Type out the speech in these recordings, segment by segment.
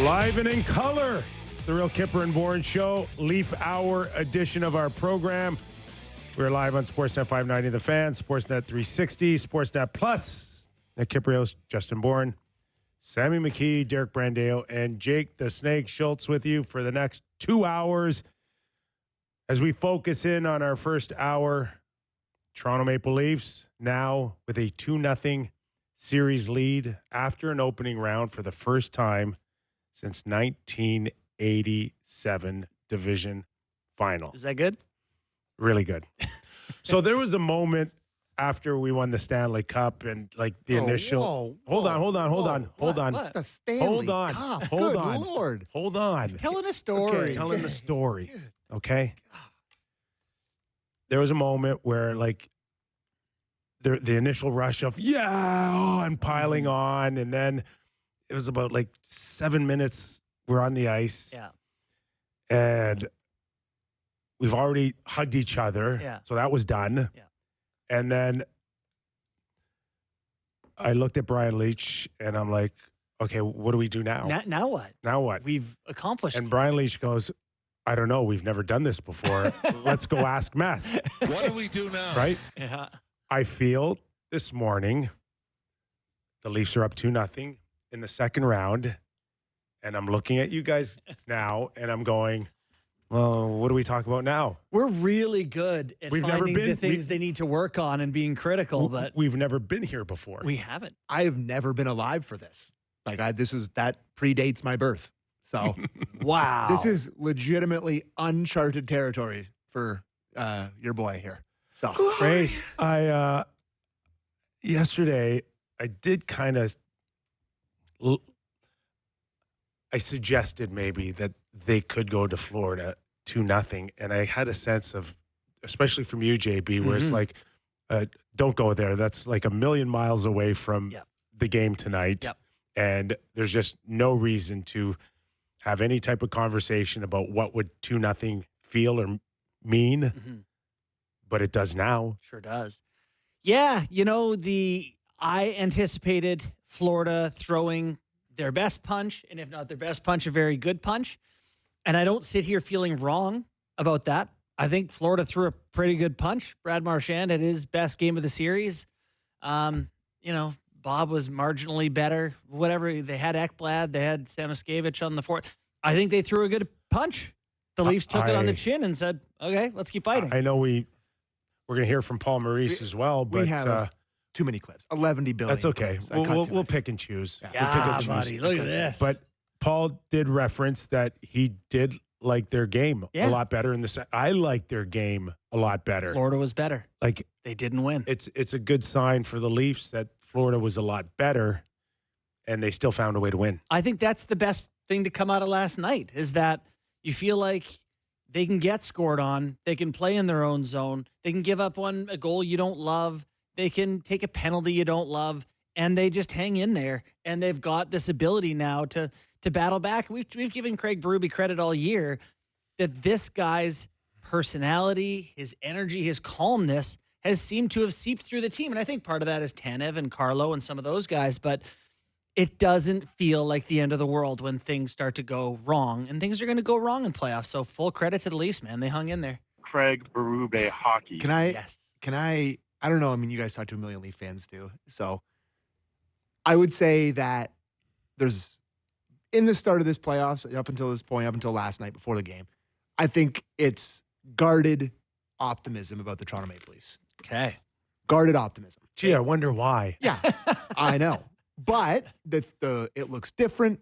Live and in color, the Real Kyper and Bourne Show, Leaf Hour edition of our program. We're live on Sportsnet 590 The Fan, Sportsnet 360, Sportsnet Plus. Nick Kypreos, Justin Bourne, Sammy McKee, Derek Brandeo, and Jake the Snake Schultz with you for the next 2 hours. As we focus in on our first hour, Toronto Maple Leafs now with a 2-0 series lead after an opening round for the first time since 1987 division final. Is that good? Really good. So there was a moment after we won the Stanley Cup and like the initial. Hold on. What? The Stanley Cup. Hold Good on. Lord. Hold on. Telling a story. Okay, telling the story. Okay. There was a moment where like the initial rush of and piling on, and then it was about like 7 minutes we're on the ice. Yeah. And we've already hugged each other. Yeah. So that was done. Yeah. And then I looked at Brian Leach and I'm like, okay, what do we do now? Now what? Now what? We've accomplished. And Brian Leach goes, I don't know. We've never done this before. Let's go ask Mess. What do we do now? Right? Yeah. I feel this morning the Leafs are up 2-0 in the second round. And I'm looking at you guys now and I'm going, well, what do we talk about now? We're really good at We've never finding been- the things they need to work on and being critical, but We've never been here before. we haven't. I have never been alive for this. Like that predates my birth. So Wow. this is legitimately uncharted territory for your boy here. So Great. I yesterday I did kind of I suggested maybe that they could go to Florida 2-0, and I had a sense of, especially from you, JB, where it's like, don't go there. That's like a million miles away from the game tonight, and there's just no reason to have any type of conversation about what would 2-0 feel or mean, but it does now. Sure does. Yeah, I anticipated Florida throwing their best punch, and if not their best punch, a very good punch. And I don't sit here feeling wrong about that. I think Florida threw a pretty good punch. Brad Marchand had his best game of the series. Bob was marginally better. Whatever. They had Ekblad. They had Samoskevich on the fourth. I think they threw a good punch. The Leafs took it on the chin and said, okay, let's keep fighting. I know we're going to hear from Paul Maurice as well, but we have too many clips. 11 billion. that's okay. Clips. We'll pick and choose. Yeah. We'll pick and choose. Buddy, look at this. But Paul did reference that he did like their game a lot better in the set. I like their game a lot better. Florida was better. Like They didn't win. it's a good sign for the Leafs that Florida was a lot better, and they still found a way to win. I think that's the best thing to come out of last night is that you feel like they can get scored on. They can play in their own zone. They can give up a goal you don't love. They can take a penalty you don't love, and they just hang in there. And they've got this ability now to battle back. We've given Craig Berube credit all year that this guy's personality, his energy, his calmness has seemed to have seeped through the team. And I think part of that is Tanev and Carlo and some of those guys, but it doesn't feel like the end of the world when things start to go wrong, and things are going to go wrong in playoffs. So full credit to the Leafs, man. They hung in there. Craig Berube hockey. Can I Yes. I don't know. I mean, you guys talk to a million Leaf fans too. So I would say that there's, in the start of this playoffs, up until this point, up until last night before the game, I think it's guarded optimism about the Toronto Maple Leafs. Okay. Guarded optimism. Gee, I wonder why. Yeah, I know. But it looks different.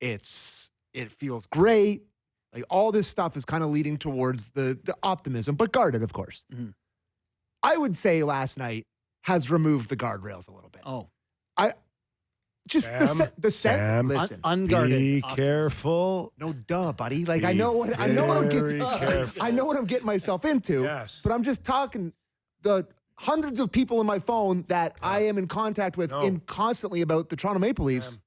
It feels great. Like all this stuff is kind of leading towards the optimism, but guarded, of course. Mm-hmm. I would say last night has removed the guardrails a little bit. Oh. Sam, Listen, Unguarded. Be optimism. careful. no duh, buddy. Like Be I know what I'm very getting. careful. I know what I'm getting myself into. Yes. But I'm just talking the hundreds of people in my phone that I am in contact with constantly about the Toronto Maple Leafs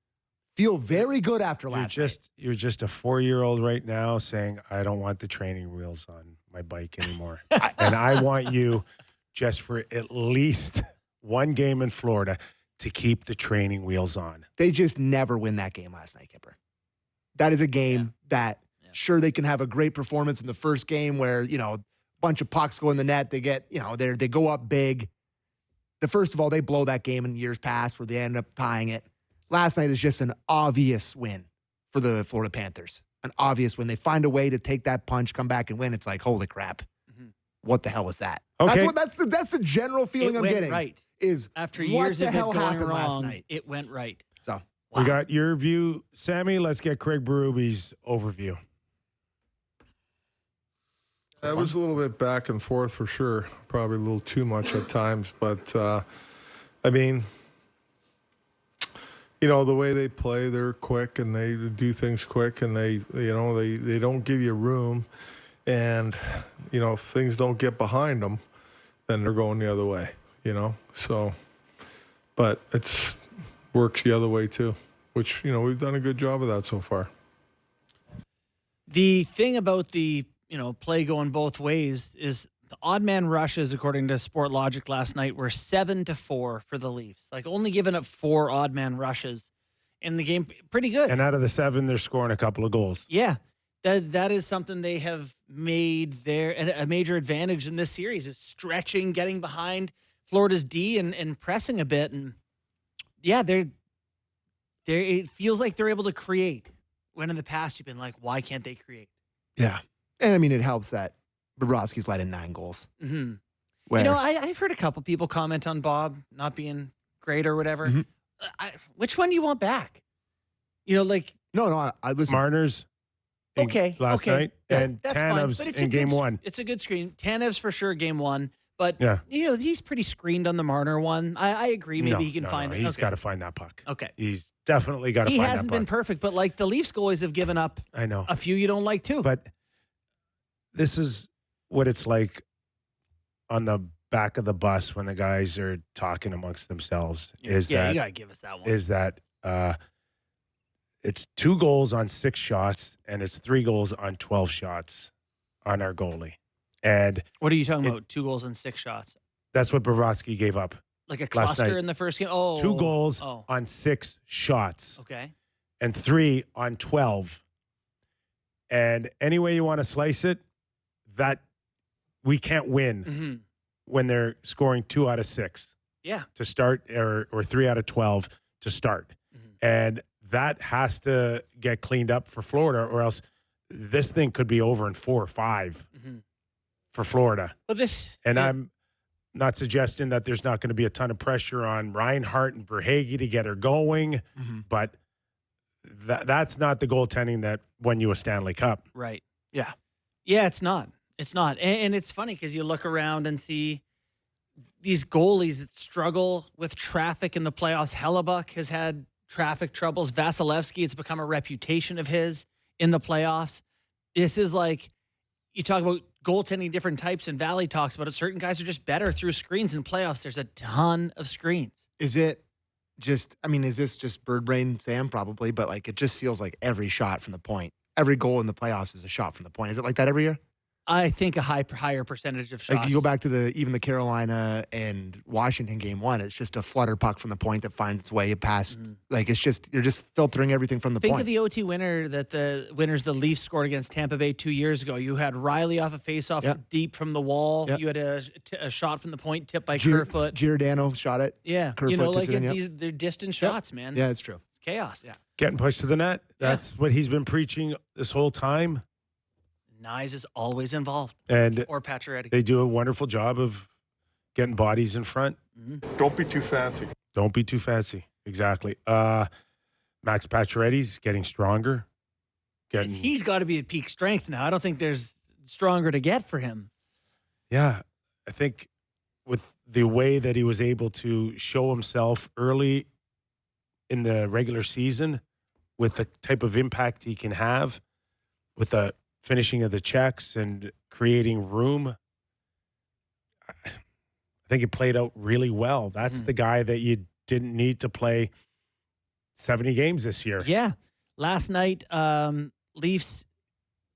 feel very good after last night. You're just a 4-year-old right now saying, I don't want the training wheels on my bike anymore. And I want you just for at least one game in Florida to keep the training wheels on. They just never win that game last night, Kyper. that is a game that sure they can have a great performance in the first game where, a bunch of pucks go in the net. They get, they go up big. First of all, they blow that game in years past where they end up tying it. Last night is just an obvious win for the Florida Panthers. An obvious win. They find a way to take that punch, come back and win. It's like, holy crap. What the hell was that? Okay. That's the general feeling I'm getting. Right. Is after what years the of hell it going happened wrong, last night? it went right. So we got your view, Sammy. Let's get Craig Berube's overview. It was a little bit back and forth for sure. Probably a little too much at times, but I mean, the way they play, they're quick and they do things quick, and they don't give you room. And, if things don't get behind them, then they're going the other way, So, but it's works the other way too, which, we've done a good job of that so far. The thing about the, play going both ways is the odd man rushes, according to Sport Logic last night, were 7-4 for the Leafs. Like only giving up 4 odd man rushes in the game. Pretty good. And out of the 7, they're scoring a couple of goals. Yeah. That is something they have made a major advantage in this series is stretching, getting behind Florida's D and pressing a bit. And yeah, it feels like they're able to create when in the past you've been like, why can't they create? yeah. And I mean, it helps that Bobrovsky's let in 9 goals. Mm-hmm. Where, I've heard a couple people comment on Bob not being great or whatever. Mhm. Which one do you want back? no, I listen. Marner's last night, and that's fine, Tanev's but it's in a game good, 1. It's a good screen. Tanev's for sure game 1, but Yeah. he's pretty screened on the Marner one. I agree. Maybe he can find it. He's Okay. got to find that puck. Okay. He's definitely got to He find that hasn't puck. been perfect, but like the Leafs goalies have given up I know. a few you don't like too. But this is what it's like on the back of the bus when the guys are talking amongst themselves. you gotta give us that one. Is that it's 2 goals on 6 shots, and it's 3 goals on 12 shots on our goalie. And What are you talking about? 2 goals and 6 shots, that's what Bobrovsky gave up. like a Last cluster night. in the first game. Oh, 2 goals Oh, on 6 shots. okay. And 3 on 12. And any way you want to slice it, that we can't win Mm-hmm. when they're scoring 2 out of 6 Yeah. to start, or 3 out of 12 to start. Mhm. And that has to get cleaned up for Florida, or else this thing could be over in 4 or 5 Mm-hmm. for Florida. But this, And yeah. I'm not suggesting that there's not going to be a ton of pressure on Reinhart and Verhaeghe to get her going, Mhm. but that's not the goaltending that won you a Stanley Cup. Right. Yeah. Yeah, it's not. It's not. And it's funny because you look around and see these goalies that struggle with traffic in the playoffs. Hellebuck has had traffic troubles. Vasilevsky, it's become a reputation of his in the playoffs. This is like, you talk about goaltending different types, and Valley talks about it. Certain guys are just better through screens. In playoffs, there's a ton of screens. Is this just bird brain, Sam? Probably, but like it just feels like every shot from the point, every goal in the playoffs is a shot from the point. Is it like that every year? I think a higher percentage of shots. Like you go back to even the Carolina and Washington game 1, it's just a flutter puck from the point that finds its way past. Like it's just you're just filtering everything from the Think point. of the OT winner that the Leafs scored against Tampa Bay 2 years ago. You had Riley off a faceoff Yep. deep from the wall. Yep. You had a shot from the point tipped by Kerfoot. Giordano shot it. Yeah, Kerfoot like gets it in, yep. they're distant shots, man. Yeah, it's true. It's chaos. Yeah. Getting pushed to the net. That's what he's been preaching this whole time. Nyes is always involved, And or Pacioretty. they do a wonderful job of getting bodies in front. Don't be too fancy. Don't be too fancy. Exactly. Max Pacioretty's getting stronger. He's got to be at peak strength now. I don't think there's stronger to get for him. Yeah, I think with the way that he was able to show himself early in the regular season, with the type of impact he can have, with the finishing of the checks and creating room, I think it played out really well. That's the guy that you didn't need to play 70 games this year. Yeah. Last night, Leafs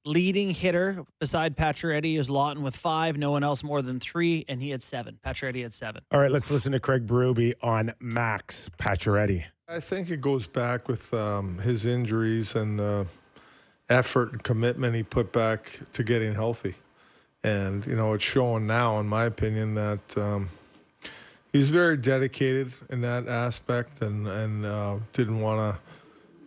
leading hitter beside Pacioretty is Lawton with 5. No one else more than 3, and he had 7. Pacioretty had 7. All right, let's listen to Craig Berube on Max Pacioretty. I think it goes back with his injuries and effort and commitment he put back to getting healthy. And, it's showing now, in my opinion, that he's very dedicated in that aspect and didn't want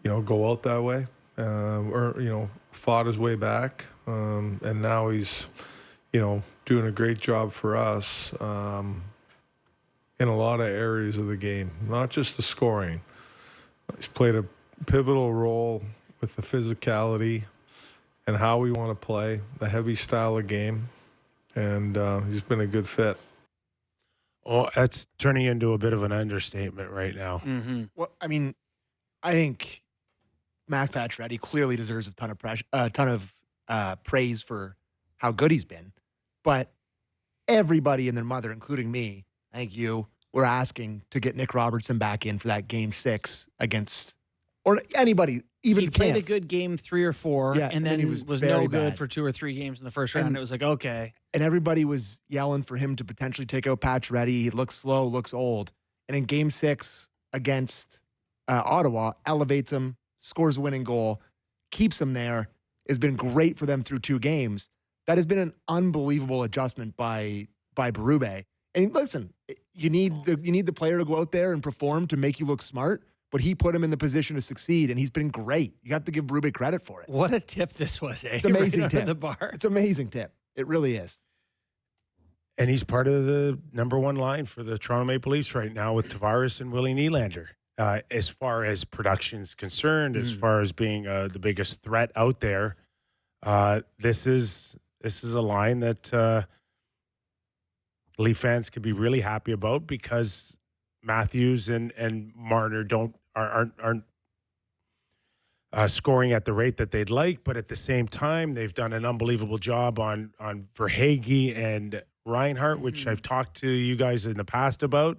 to, go out that way or, fought his way back. And now he's, doing a great job for us in a lot of areas of the game, not just the scoring. He's played a pivotal role with the physicality and how we want to play, the heavy style of game, and he's been a good fit. Oh, that's turning into a bit of an understatement right now. Mm-hmm. Well, I mean, I think Max Pacioretty clearly deserves a ton of praise for how good he's been, but everybody and their mother, including me, I think you, were asking to get Nick Robertson back in for that Game 6 against, or anybody, even he played a Kampf. good game 3 or 4, Yeah, and then he was very no good bad. for 2 or 3 games in the first round. And- It was like, okay. And everybody was yelling for him to potentially take out Pacioretty. He looks slow, looks old. And in Game 6 against Ottawa, elevates him, scores a winning goal, keeps him there, has been great for them through 2 games. That has been an unbelievable adjustment by Berube. And listen, you need the player to go out there and perform to make you look smart, but he put him in the position to succeed, and he's been great. You have to give Berube credit for it. What a tip this was, eh? It's an amazing right out of tip. the bar. It's an amazing tip. It really is. And he's part of the number 1 line for the Toronto Maple Leafs right now with Tavares and Willie Nylander. As far as production's concerned, as far as being the biggest threat out there, this is a line that Leaf fans could be really happy about because Matthews and Marner aren't scoring at the rate that they'd like, but at the same time, they've done an unbelievable job on Verhaeghe and Reinhart, which I've talked to you guys in the past about.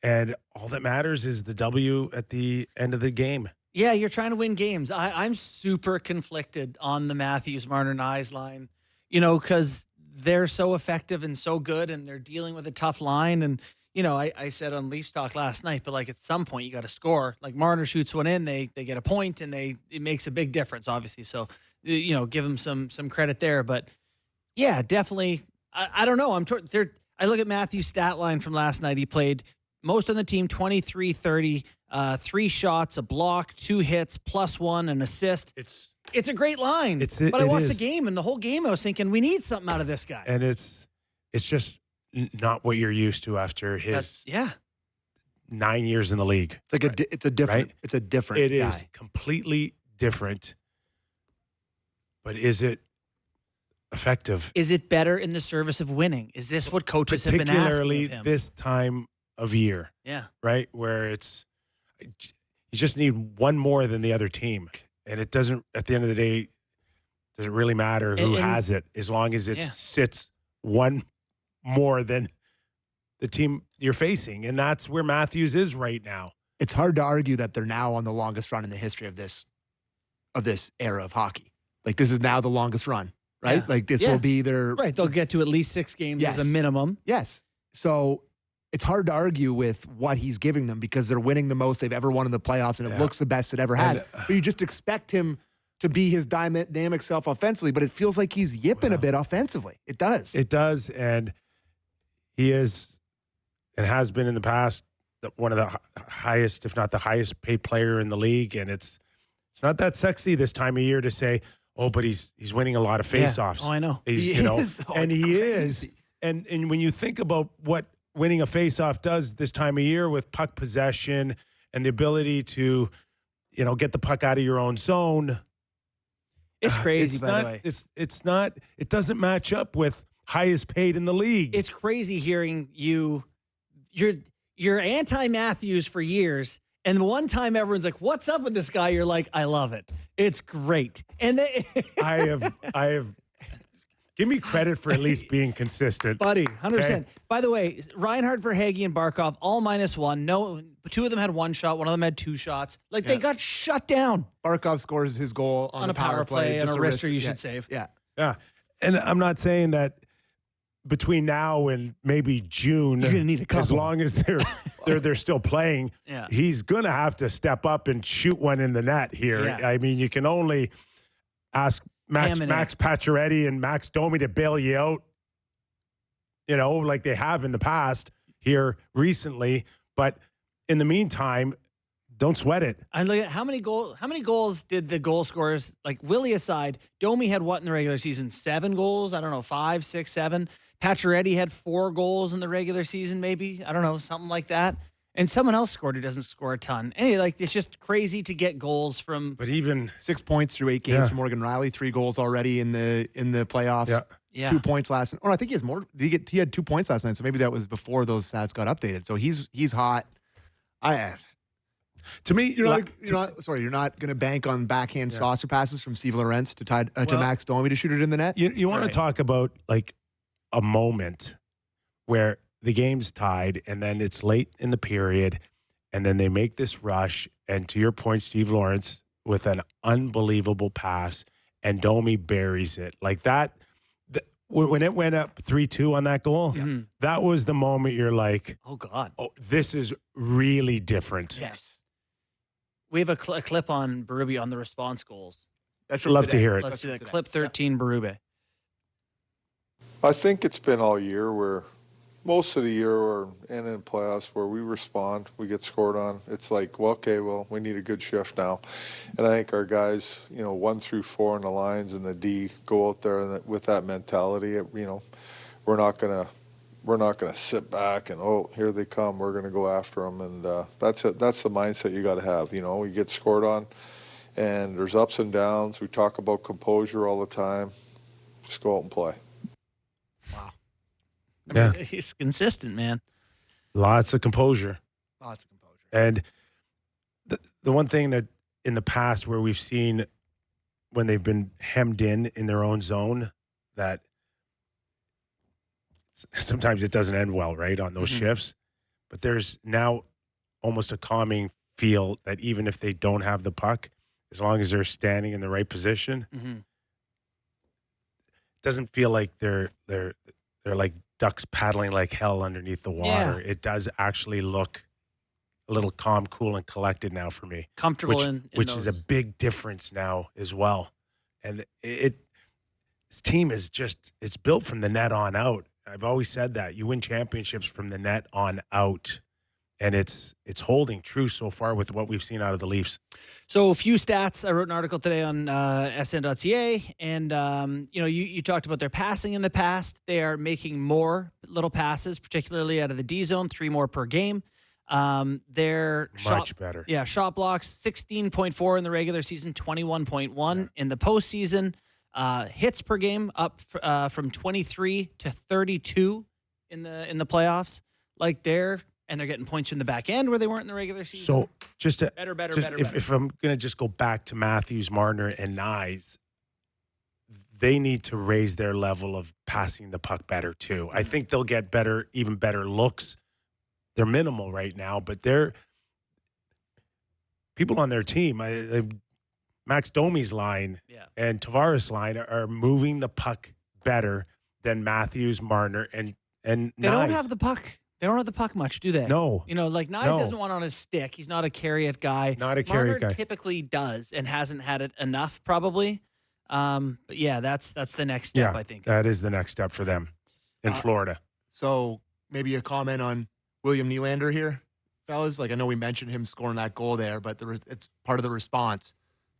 And all that matters is the W at the end of the game. Yeah, you're trying to win games. I'm super conflicted on the Matthews, Marner, Nyes line, because they're so effective and so good, and they're dealing with a tough line. And, I said on Leafs Talk last night, but, at some point you got to score. Like, Marner shoots one in, they get a point, and it makes a big difference, obviously. So, give them some credit there. But, yeah, definitely. I don't know. I look at Matthews' stat line from last night. He played most on the team, 23-30, 3 shots, a block, 2 hits, +1, an assist. It's a great line. But I watched the game, and the whole game I was thinking, we need something out of this guy. And it's not what you're used to after his 9 years in the league. It's like it's a different Right? it's a different It guy. is completely different. But is it effective? Is it better in the service of winning? Is this what coaches have been asking Particularly of him? this time of year, Yeah. right? Where you just need one more than the other team. And it doesn't, at the end of the day, does it really matter who And- has it as long as it Yeah. sits one more than the team you're facing. And that's where Matthews is right now. It's hard to argue that they're now on the longest run in the history of this era of hockey. Like, this is now the longest run, right? Yeah. Like, this Yeah. will be their Right. They'll get to at least 6 games as a Yes. minimum. Yes. So it's hard to argue with what he's giving them because they're winning the most they've ever won in the playoffs, and it Yeah. looks the best it ever has. But you just expect him to be his dynamic self offensively, but it feels like he's yipping a bit offensively. It does. It does. And he is and has been in the past one of the highest, if not the highest paid player in the league. And it's not that sexy this time of year to say, oh, but he's winning a lot of faceoffs. Oh, I know. He's, He you know, is, though. and It's he is. crazy. And when you think about what winning a faceoff does this time of year with puck possession and the ability to, get the puck out of your own zone. It's crazy, by not, the way. It's not. It doesn't match up with highest paid in the league. It's crazy hearing you're anti-Matthews for years, and the one time everyone's like, what's up with this guy? You're like, I love it. It's great. And I have. Give me credit for at least being consistent. buddy, 100%. Okay. By the way, Reinhart, Verhaeghe, and Barkov, all -1. No, 2 of them had 1 shot. One of them had 2 shots. Like, they got shut down Barkov scores his goal on a power play and just a wrister you yeah. should save. Yeah. Yeah, and I'm not saying that between now and maybe June, You're gonna need a as couple. long as they're still playing, Yeah. he's gonna have to step up and shoot one in the net here. Yeah. I mean, you can only. ask Max Pacioretty and Max Domi to bail you out, like they have in the past here recently. But in the meantime, don't sweat it. I look at how many goals did the goal scorers, like Willie aside, Domi had what in the regular season? 7 goals? I don't know, 5, 6, 7. Pacioretty had 4 goals in the regular season, maybe. I don't know, something like that. And someone else scored who doesn't score a ton. Anyway, it's just crazy to get goals from. But even 6 points through 8 games for Morgan Rielly, 3 goals already in the playoffs. Yeah. 2 points last night. Oh, I think he has more. He had 2 points last night, so maybe that was before those stats got updated. So he's hot. To me, you're not going to bank on backhand saucer passes from Steve Lorentz to Max Domi to shoot it in the net. You want to talk about like a moment where the game's tied and then it's late in the period and then they make this rush, and to your point, Steve Lorentz with an unbelievable pass and Domi buries it like that. When it went up 3-2 on that goal, that was the moment you're like, oh God, this is really different. Yes. We have a clip on Berube on the response goals. That's love to hear it. Let's do that. Clip 13, Berube. I think it's been all year where most of the year and in playoffs where we respond, we get scored on. It's like, we need a good shift now. And I think our guys, 1 through 4 in the lines and the D go out there and with that mentality. We're not gonna sit back and here they come. We're gonna go after them, and that's it. That's the mindset you got to have. You get scored on, and there's ups and downs. We talk about composure all the time. Just go out and play. Wow. Yeah, He's consistent, man. Lots of composure. And the one thing that in the past where we've seen when they've been hemmed in their own zone, that sometimes it doesn't end well, right, on those shifts. But there's now almost a calming feel that even if they don't have the puck, as long as they're standing in the right position, it doesn't feel like they're like ducks paddling like hell underneath the water. Yeah. It does actually look a little calm, cool, and collected now for me. Comfortable which is a big difference now as well. And this team is it's built from the net on out. I've always said that. You win championships from the net on out. And it's holding true so far with what we've seen out of the Leafs. So a few stats. I wrote an article today on sn.ca, and you talked about their passing in the past. They are making more little passes, particularly out of the D zone, 3 more per game. They're much better. Yeah, shot blocks 16.4 in the regular season, 21.1 in the postseason. Hits per game up from 23 to 32 in the playoffs. Like they're getting points from the back end where they weren't in the regular season. So better. If I'm going to just go back to Matthews, Marner, and Nyes, they need to raise their level of passing the puck better too. I think they'll get even better looks. They're minimal right now, but they're people on their team. Max Domi's line and Tavares' line are moving the puck better than Matthews, Marner, and Nyes. They don't have the puck. They don't have the puck much, do they? No. Nyes doesn't want on his stick. He's not a carry it guy. Not a carry it guy. Marner typically does and hasn't had it enough, probably. But yeah, that's the next step, I think. That is the next step for them in Florida. So maybe a comment on William Nylander here, fellas. Like I know we mentioned him scoring that goal there, but it's part of the response.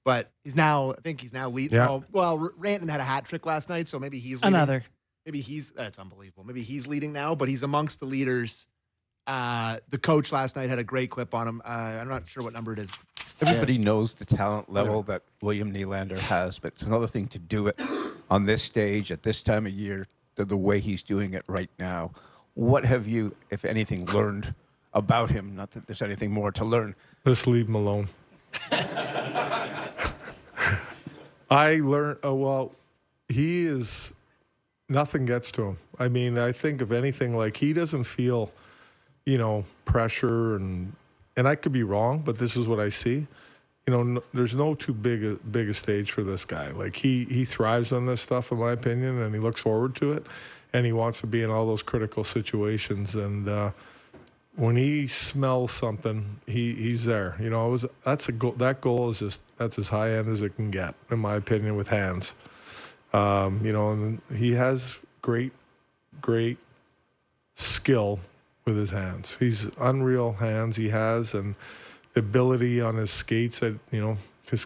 But I think he's now leading. Yeah. Rantanen had a hat trick last night, so maybe he's leading. Another. That's unbelievable. Maybe he's leading now, but he's amongst the leaders. The coach last night had a great clip on him. I'm not sure what number it is. Everybody knows the talent level that William Nylander has, but it's another thing to do it on this stage at this time of year, the way he's doing it right now. What have you, if anything, learned about him? Not that there's anything more to learn. Let's leave him alone. I learned, he is, nothing gets to him. I mean, I think if anything, like he doesn't feel, pressure and I could be wrong, but this is what I see. There's no too big a stage for this guy. Like he thrives on this stuff, in my opinion, and he looks forward to it, and he wants to be in all those critical situations. And when he smells something, he's there. That's a goal. That goal is That's as high end as it can get, in my opinion, with hands. And he has great skill with his hands. He's unreal hands he has, and the ability on his skates, his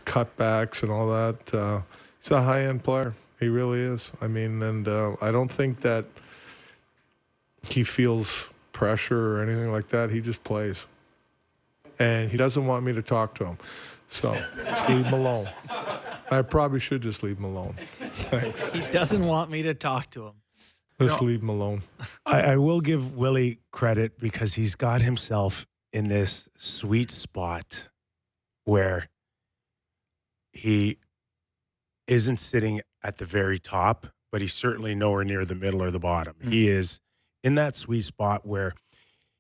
cutbacks and all that. He's a high-end player. He really is. I mean, and I don't think that he feels pressure or anything like that. He just plays. And he doesn't want me to talk to him. So just leave him alone. I probably should just leave him alone. Thanks. He doesn't want me to talk to him. Just leave him alone. I will give Willie credit because he's got himself in this sweet spot where he isn't sitting at the very top, but he's certainly nowhere near the middle or the bottom. Mm-hmm. He is in that sweet spot where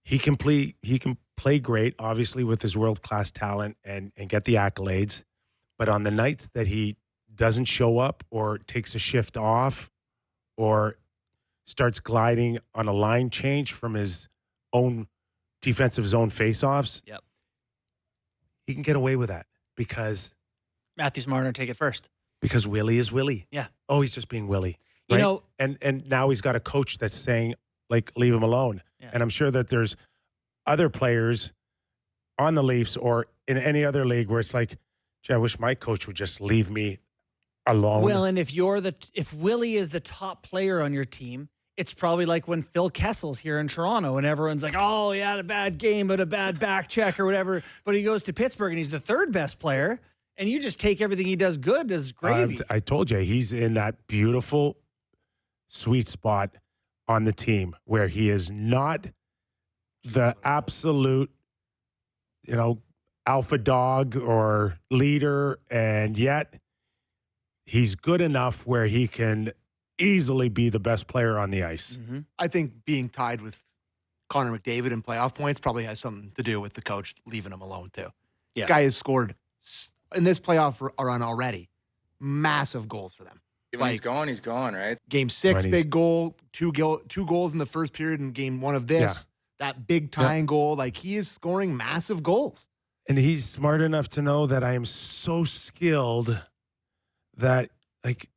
he can play great, obviously, with his world-class talent and get the accolades. But on the nights that he doesn't show up or takes a shift off or starts gliding on a line change from his own defensive zone faceoffs, yep, he can get away with that because Matthews Marner take it first. Because Willie is Willie. Yeah. Oh, he's just being Willie. Right? And now he's got a coach that's saying, like, leave him alone. Yeah. And I'm sure that there's other players on the Leafs or in any other league where it's like, gee, I wish my coach would just leave me alone. Well, and if Willie is the top player on your team, it's probably like when Phil Kessel's here in Toronto and everyone's like, oh, he had a bad game, but a bad back check or whatever. But he goes to Pittsburgh and he's the third best player. And you just take everything he does good as gravy. I told you, he's in that beautiful, sweet spot on the team where he is not the absolute, alpha dog or leader, and yet he's good enough where he can easily be the best player on the ice. Mm-hmm. I think being tied with Connor McDavid in playoff points probably has something to do with the coach leaving him alone, too. Yeah. This guy has scored in this playoff run already massive goals for them. When he's gone, right? Game 6, big goal, two goals in the first period in game 1 of this. Yeah. That big tying goal. Like, he is scoring massive goals. And he's smart enough to know that I am so skilled that, like,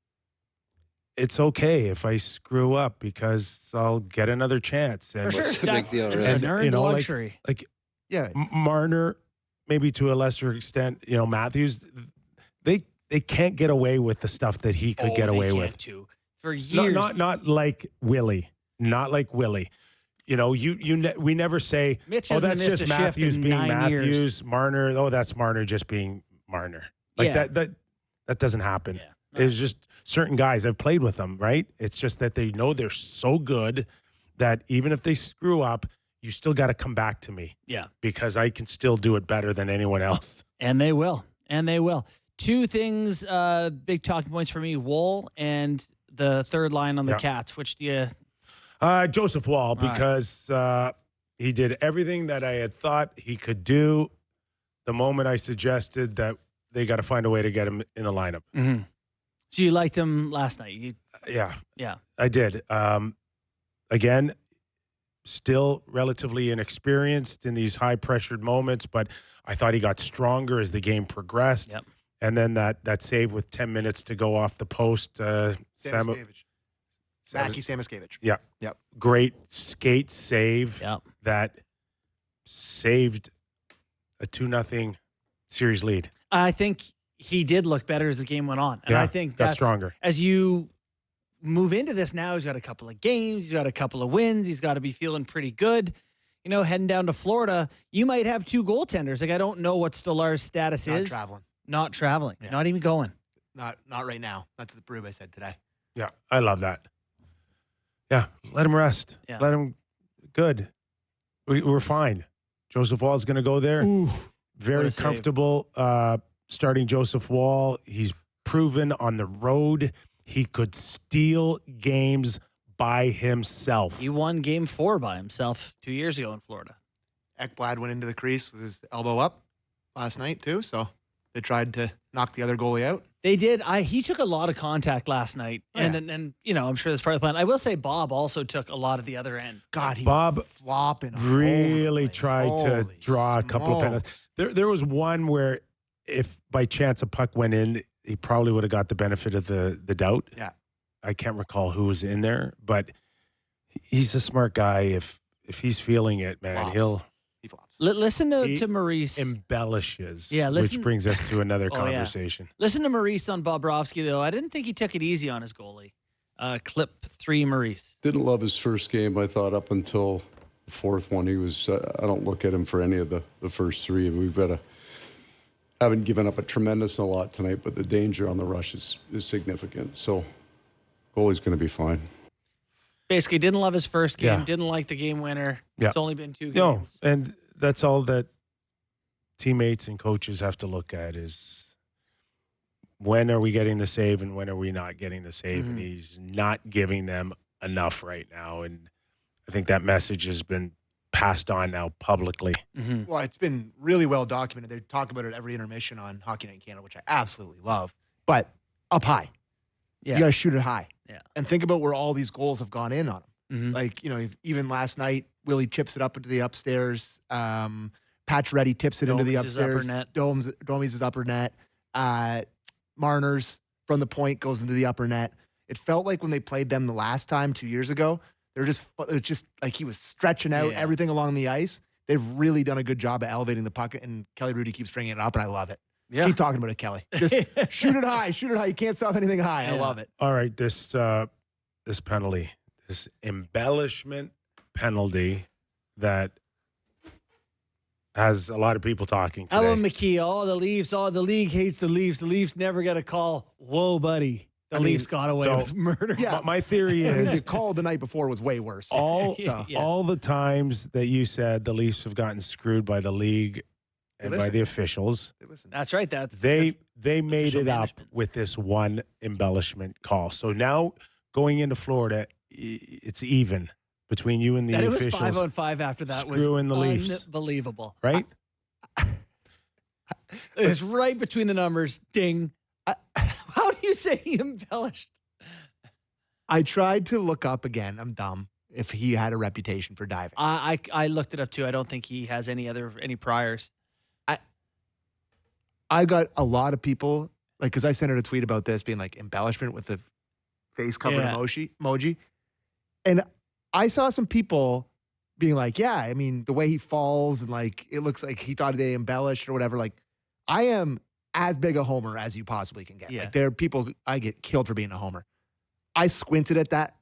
it's okay if I screw up because I'll get another chance. And for sure. It's a big deal, really. It's an earned luxury. Yeah. Marner, maybe to a lesser extent, Matthews, they can't get away with the stuff that he could get away with. Too. For years. Not like Willie. Not like Willie. We never say, Mitch that's just Matthews being Matthews. Years. Marner, that's Marner just being Marner. Like that doesn't happen. Yeah. No. It's just certain guys. I've played with them, right? It's just that they know they're so good that even if they screw up, you still got to come back to me. Yeah. Because I can still do it better than anyone else. And they will. Two things, big talking points for me, Woll and the third line on the Cats. Which do you... Joseph Woll, because he did everything that I had thought he could do the moment I suggested that they got to find a way to get him in the lineup. Mm-hmm. So you liked him last night? Yeah. Yeah. I did. Again, still relatively inexperienced in these high-pressured moments, but I thought he got stronger as the game progressed. Yep. And then that save with 10 minutes to go off the post. Samoskevich. Yeah. Yep. Great skate save Yep. that saved a 2-0 series lead. I think he did look better as the game went on. And I think that's stronger. As you move into this now, he's got a couple of games, he's got a couple of wins, he's got to be feeling pretty good. Heading down to Florida, you might have two goaltenders. Like, I don't know what Stolar's status is. Not traveling. Yeah. Not even going. Not right now. That's the Berube said today. Yeah, I love that. Yeah, let him rest. Yeah. Let him. Good. We're fine. Joseph Woll is going to go there. Ooh, very comfortable starting Joseph Woll. He's proven on the road he could steal games by himself. He won game 4 by himself 2 years ago in Florida. Ekblad went into the crease with his elbow up last night too, so they tried to knock the other goalie out. They did. He took a lot of contact last night, and I'm sure that's part of the plan. I will say Bob also took a lot at the other end. God, Bob was flopping. really tried to draw a couple of penalties. There was one where if by chance a puck went in, he probably would have got the benefit of the doubt. Yeah. I can't recall who was in there, but he's a smart guy. If he's feeling it, man, Flops. He flops. Listen He to Maurice. embellishes. Yeah, listen- which brings us to another Oh, yeah. conversation. Listen to Maurice on Bobrovsky, though. I didn't think he took it easy on his goalie. Clip 3, Maurice. Didn't love his first game, I thought, up until the fourth one. He was, I don't look at him for any of the first three. We've got haven't given up a tremendous a lot tonight, but the danger on the rush is significant. So, goalie's going to be fine. Basically, didn't love his first game. Yeah. Didn't like the game winner. Yeah. It's only been 2 games. No, and that's all that teammates and coaches have to look at is when are we getting the save and when are we not getting the save? And he's not giving them enough right now. And I think that message has been passed on now publicly. Well, it's been really well documented. They talk about it every intermission on Hockey Night in Canada, which I absolutely love. But up high. Yeah. You got to shoot it high. Yeah. And think about where all these goals have gone in on him. Mhm. Like, even last night, Willie chips it up into the upstairs. Pacioretty tips it into the Domi's' upper upstairs. net. Domi's upper net. Marner's from the point goes into the upper net. It felt like when they played them the last time 2 years ago, it was just like he was stretching out Yeah. everything along the ice. They've really done a good job of elevating the puck, and Kelly Rudy keeps bringing it up, and I love it. Yeah. Keep talking about it, Kelly. Just shoot it high. Shoot it high. You can't stop anything high. I Yeah. love it. All right, this penalty, this embellishment penalty that has a lot of people talking today. How about McKee? Oh, the Leafs. Oh, the league hates the Leafs. The Leafs never get a call. Whoa, buddy. The Leafs got away so- with murder. Yeah. My theory I mean, is the call the night before was way worse. all Yes. all the times that you said the Leafs have gotten screwed by the league and by listen. the officials, Listen, That's right. That's they made official it up management. with this one embellishment call. So now going into Florida, it's even between you and the that it was officials, 5-on-5 after that was screwing the Leafs. unbelievable. right? It was right between the numbers. Ding. How do you say he embellished? I tried to look up again. I'm dumb. If he had a reputation for diving, I looked it up too. I don't think he has any priors. I got a lot of people because I sent out a tweet about this being like embellishment with the face covered Yeah. emoji, and I saw some people being like, yeah, I mean the way he falls and like it looks like he thought they embellished or whatever. Like I am as big a homer as you possibly can get. Yeah. Like there are people I get killed for being a homer. I squinted at that.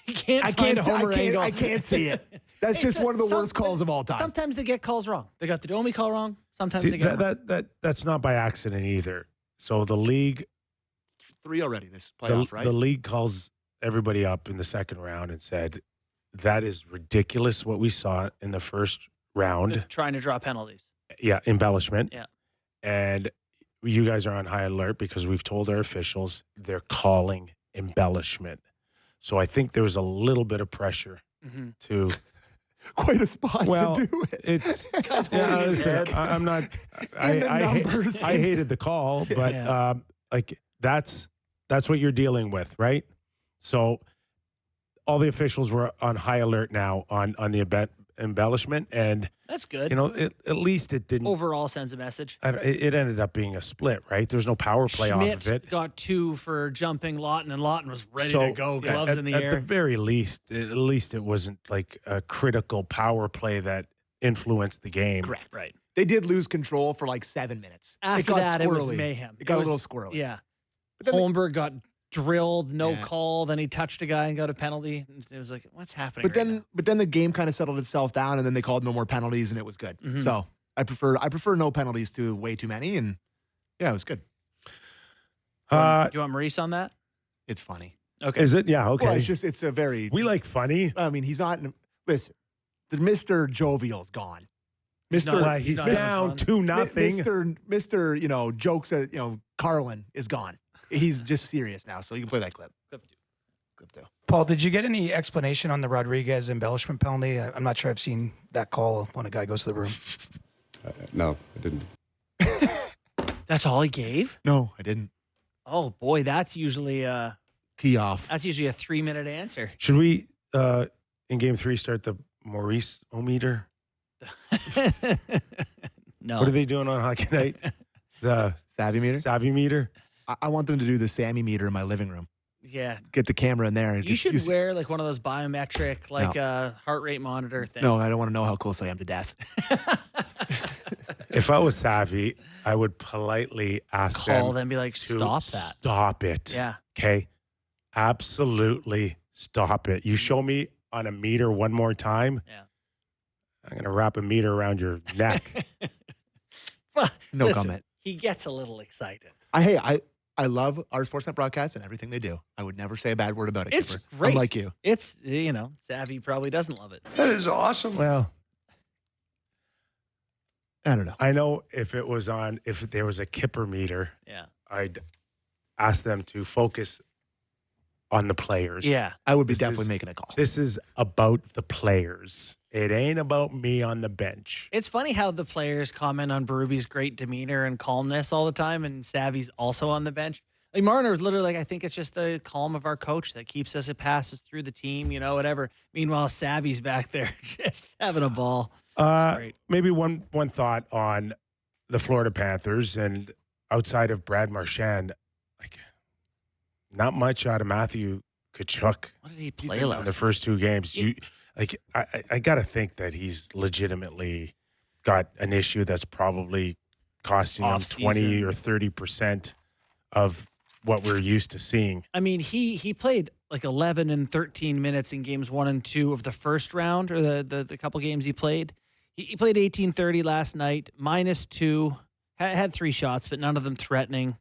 You can't I find can't. a homer angle. I can't see it. That's Hey, just so- one of the some- worst calls of all time. Sometimes they get calls wrong. They got the Domi call wrong. Sometimes See, they get it wrong. that's not by accident either. So the league, 3 already this the, playoff, right? the league calls everybody up in the second round and said that is ridiculous what we saw in the first round. They're trying to draw penalties. Yeah, embellishment. Yeah. And you guys are on high alert because we've told our officials they're calling embellishment. So I think there was a little bit of pressure to. Quite a spot Well, to do it. it's. Guys Yeah, holding his listen, head. I'm not. And the numbers. I hated the call, but Yeah. like that's what you're dealing with, right? So all the officials were on high alert now on the embellishment, and That's good. at least it didn't. Overall sends a message. It ended up being a split, right? There's no power play Schmidt off of it. got 2 for jumping Lawton, and Lawton was ready So, to go, yeah, gloves in the at air. the very least, it wasn't like a critical power play that influenced the game. Correct. Right. They did lose control for like 7 minutes. After it got that, squirrely. it was mayhem. It got was- a little squirrely. Yeah. But then, Holmberg got drilled, no Yeah. call. Then he touched a guy and got a penalty. It was like, what's happening? right now? but then the game kind of settled itself down, and then they called no more penalties, and it was good. Mhm. So I prefer no penalties to way too many, and yeah, it was good. Do you want Maurice on that? It's funny. Okay. Is it? Yeah. Okay. Well, it's a very. We like funny. I mean, he's not. Listen, the Mr. Jovial's gone. He's Mr. not- Well, he's not having down fun. 2-0. Mr. Jokes at Carlin is gone. He's just serious now, so you can play that clip. Clip two. Paul, did you get any explanation on the Rodriguez embellishment penalty? I'm not sure I've seen that call when a guy goes to the room. No, I didn't. That's all he gave? No, I didn't. Oh boy, that's usually Tee off. a 3-minute answer. Should we, in Game 3, start the Maurice-o-meter? No. What are they doing on Hockey Night? The Savvy meter? Savvy meter. I want them to do the Sammy meter in my living room. Yeah. Get the camera in there. And You should wear like one of those biometric, like heart rate monitor thing. No, I don't want to know how close I am to death. If I was savvy, I would politely ask Call them them, be like, to stop that. Stop it. Yeah. Okay. Absolutely stop it. You show me on a meter one more time. Yeah. I'm going to wrap a meter around your neck. Well, No listen, comment. He gets a little excited. I love our Sportsnet broadcast and everything they do. I would never say a bad word about it. It's Kipper. great. Unlike you. It's, Savvy probably doesn't love it. That is awesome. Well, I don't know. I know if there was a Kyper meter, Yeah. I'd ask them to focus on the players. Yeah. I would be This definitely is- making a call. This is about the players. It ain't about me on the bench. It's funny how the players comment on Berube's great demeanor and calmness all the time, and Savvy's also on the bench. Like Marner was literally like, I think it's just the calm of our coach that keeps us. It passes through the team, whatever. Meanwhile, Savvy's back there just having a ball. Great. Maybe one thought on the Florida Panthers, and outside of Brad Marchand, like not much out of Matthew Tkachuk What did he play in last the first two games. I got to think that he's legitimately got an issue that's probably costing him Off-season. 20 or 30% of what we're used to seeing. I mean, he played like 11 and 13 minutes in games 1 and 2 of the first round, or the couple games he played. He played 18-30 last night, -2, had 3 shots, but none of them threatening.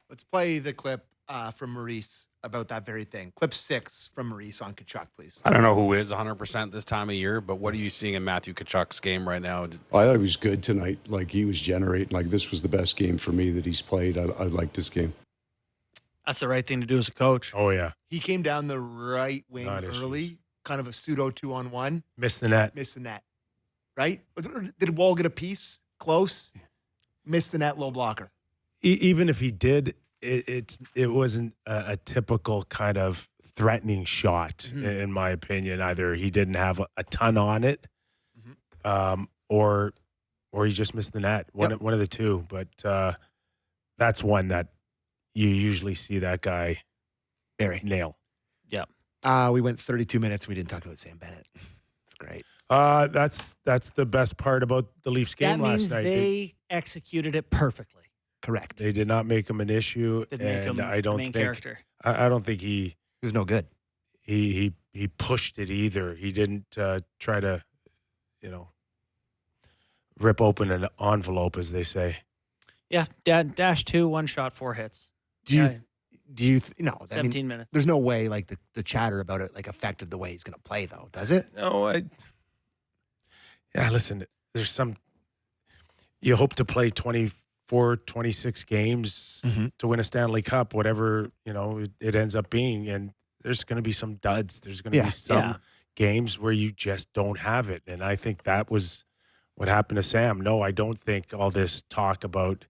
Let's play the clip from Maurice about that very thing. Clip 6 from Maurice on Tkachuk, please. I don't know who is 100% this time of year, but what are you seeing in Matthew Tkachuk's game right now? I thought he was good tonight. Like, he was generating. Like, this was the best game for me that he's played. I liked this game. That's the right thing to do as a coach. Oh, yeah. He came down the right wing Not early, issues. kind of a pseudo 2-on-1. Missed the net. Missed the net. Right? Did Wall get a piece? Close? Missed the net, low blocker. Even if he did, it wasn't a typical kind of threatening shot, in my opinion. Either he didn't have a ton on it, or he just missed the net. One of the two. But that's one that you usually see that guy Barry. nail. Yeah. We went 32 minutes. We didn't talk about Sam Bennett. It's great. That's the best part about the Leafs game That last means night. they executed it perfectly. Correct. They did not make him an issue, Didn't make and him I don't main think character. I don't think he He was no good. he pushed it either. He didn't try to, rip open an envelope, as they say. Yeah, -2, 1 shot, 4 hits. Do you no, I 17 mean, minutes. there's no way like the chatter about it like affected the way he's going to play though, does it? No, listen, there's some, you hope to play 24, 26 games to win a Stanley Cup, whatever, it ends up being. And there's going to be some duds. There's going to be some games where you just don't have it. And I think that was what happened to Sam. No, I don't think all this talk about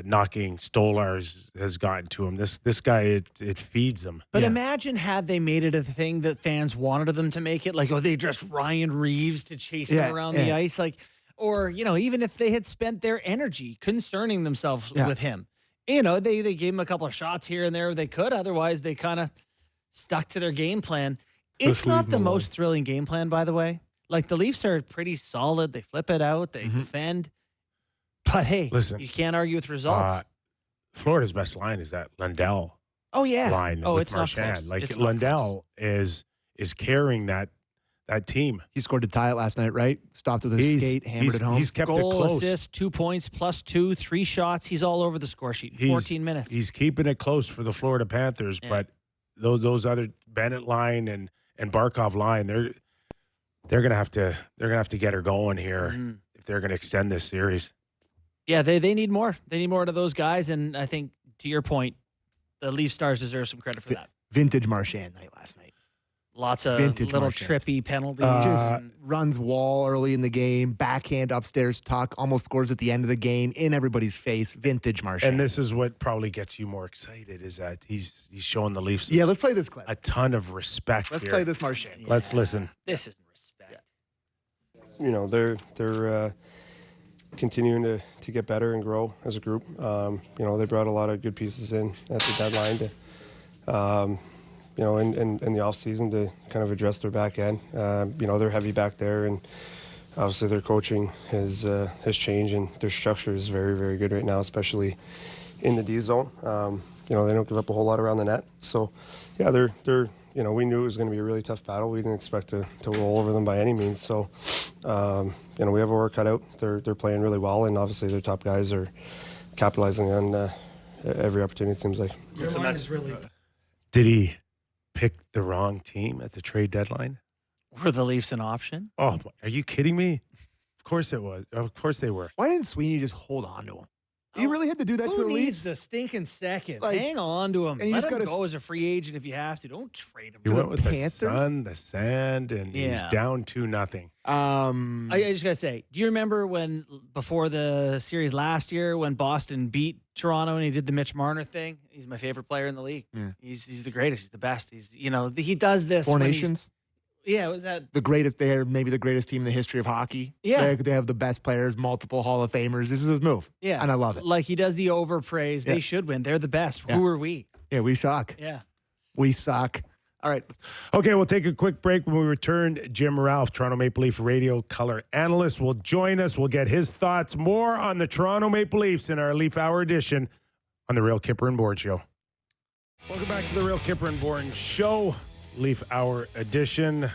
knocking Stolars has gotten to him. This guy, it feeds him. But imagine had they made it a thing that fans wanted them to make it, like, they dressed Ryan Reeves to chase him around the ice, like, or even if they had spent their energy concerning themselves with him. They gave him a couple of shots here and there they could. Otherwise, they kind of stuck to their game plan. It's not the most thrilling game plan, by the way. Like, the Leafs are pretty solid. They flip it out. They defend. But, hey, listen, you can't argue with results. Florida's best line is that Lundell line with it's not Marchand. close. Like, It's not Lundell is carrying that team. He scored to tie it last night, right? Stopped with his skate, hammered it home. He's kept Goal, it close. assist, 2 points, +2, 3 shots. He's all over the score sheet. 14 minutes. He's keeping it close for the Florida Panthers, but those other Bennett line and Barkov line, they're gonna have to get her going here if they're gonna extend this series. Yeah, they need more. They need more out of those guys, and I think, to your point, the Leaf Stars deserve some credit for that. Vintage Marchand night last night. Lots of Vintage little Marchand. trippy penalties. Just runs Wall early in the game, backhand upstairs tuck, almost scores at the end of the game, in everybody's face. Vintage Marchand. And this is what probably gets you more excited, is that he's showing the Leafs let's play this clip. a ton of respect. Let's here. play this Marchand. Let's listen. This isn't respect. They're continuing to get better and grow as a group. They brought a lot of good pieces in at the deadline to, in the offseason to kind of address their back end. They're heavy back there, and obviously their coaching has changed, and their structure is very, very good right now, especially in the D zone. They don't give up a whole lot around the net. So, yeah, they're we knew it was going to be a really tough battle. We didn't expect to roll over them by any means. So, we have our work cut out. They're playing really well, and obviously their top guys are capitalizing on every opportunity, it seems like. Your line is really. Did he pick the wrong team at the trade deadline? Were the Leafs an option? Oh, are you kidding me? Of course it was. Of course they were. Why didn't Sweeney just hold on to him? He really had to do that to the Who needs Leafs. the stinking second? Like, Hang on to him. and you Let just him gotta go as a free agent if you have to. Don't trade him. He To went the with the Panthers? sun, the sand, and he's Yeah. down 2-0. I just gotta say, do you remember when before the series last year when Boston beat Toronto and he did the Mitch Marner thing? He's my favorite player in the league. Yeah. He's the greatest. He's the best. He does this. Four when he's- Nations, Yeah, was that? the greatest. They're maybe the greatest team in the history of hockey. Yeah. They have the best players, multiple Hall of Famers. This is his move. Yeah, and I love it. Like he does the overpraise. Yeah. They should win. They're the best. Yeah. Who are we? Yeah, we suck. Yeah. We suck. All right. Okay, we'll take a quick break. When we return, Jim Ralph, Toronto Maple Leaf radio color analyst, will join us. We'll get his thoughts more on the Toronto Maple Leafs in our Leaf Hour edition on the Real Kyper and Bourne Show. Welcome back to the Real Kyper and Bourne Show, Leaf Hour edition.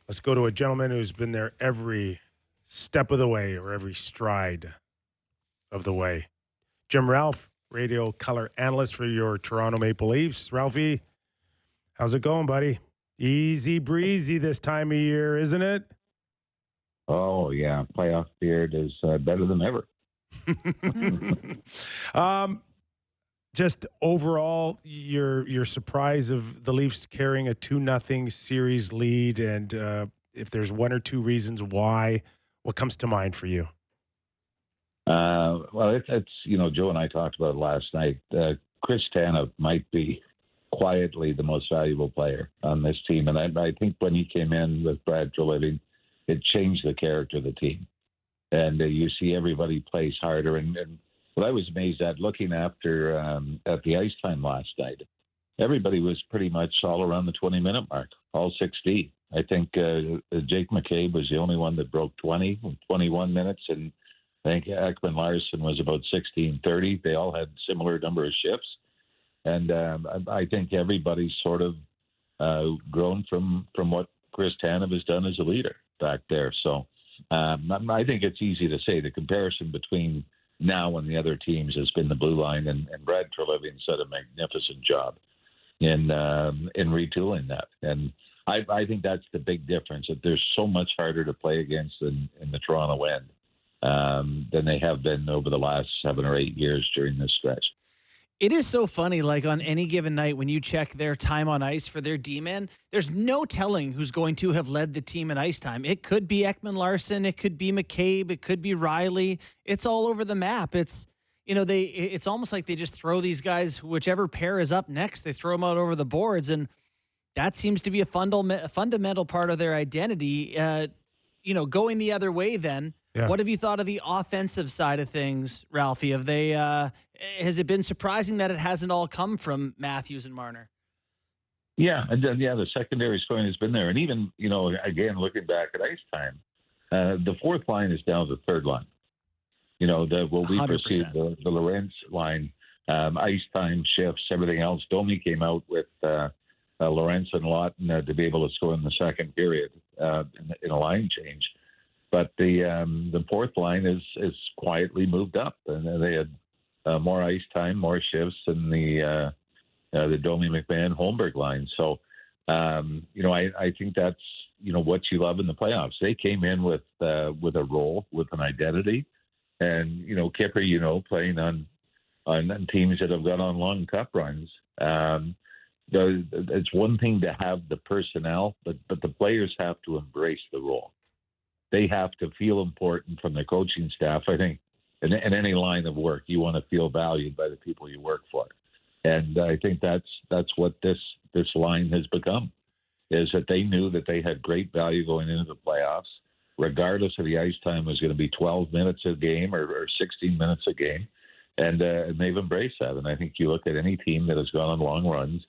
Let's go to a gentleman who's been there every step of the way, or every stride of the way. Jim Ralph, radio color analyst for your Toronto Maple Leafs. Ralphie, how's it going, buddy? Easy breezy this time of year, isn't it? Oh, yeah. Playoff beard is better than ever. Just overall, your surprise of the Leafs carrying a 2-0 series lead, and if there's one or two reasons why, what comes to mind for you? Well, it's Joe and I talked about it last night. Chris Tanev might be quietly the most valuable player on this team, and I think when he came in with Brad Treliving, it changed the character of the team, and you see everybody plays harder. And what I was amazed at looking at the ice time last night, everybody was pretty much all around the 20-minute mark, all 60. I think Jake McCabe was the only one that broke 21 minutes, and I think Ekman Larsson was about 16:30. They all had similar number of shifts, and I think everybody's sort of grown from what Chris Tanev has done as a leader back there. So I think it's easy to say the comparison between now and the other teams has been the blue line, and Brad Treliving's done a magnificent job in retooling that. And I think that's the big difference, that they're so much harder to play against in the Toronto end than they have been over the last 7 or 8 years during this stretch. It is so funny, like on any given night when you check their time on ice for their D-men, there's no telling who's going to have led the team in ice time. It could be Ekman Larsson, it could be McCabe, it could be Riley. It's all over the map. It's it's almost like they just throw these guys, whichever pair is up next, they throw them out over the boards, and that seems to be a fundamental part of their identity. Going the other way then. Yeah. What have you thought of the offensive side of things, Ralphie? Have they has it been surprising that it hasn't all come from Matthews and Marner? Yeah, the secondary scoring has been there, and even again looking back at ice time, the fourth line is down to the third line. What we 100%. perceive the Lorentz line, ice time shifts, everything else. Domi came out with Lorentz and Lawton to be able to score in the second period in a line change. But the fourth line is quietly moved up, and they had more ice time, more shifts than the Domi McMahon Holmberg line. So, I think that's what you love in the playoffs. They came in with a role, with an identity, and Kyper, playing on teams that have gone on long cup runs. It's one thing to have the personnel, but the players have to embrace the role. They have to feel important from the coaching staff. I think in any line of work, you want to feel valued by the people you work for. And I think that's what this line has become, is that they knew that they had great value going into the playoffs regardless of the ice time, was going to be 12 minutes a game or 16 minutes a game. And they've embraced that. And I think you look at any team that has gone on long runs,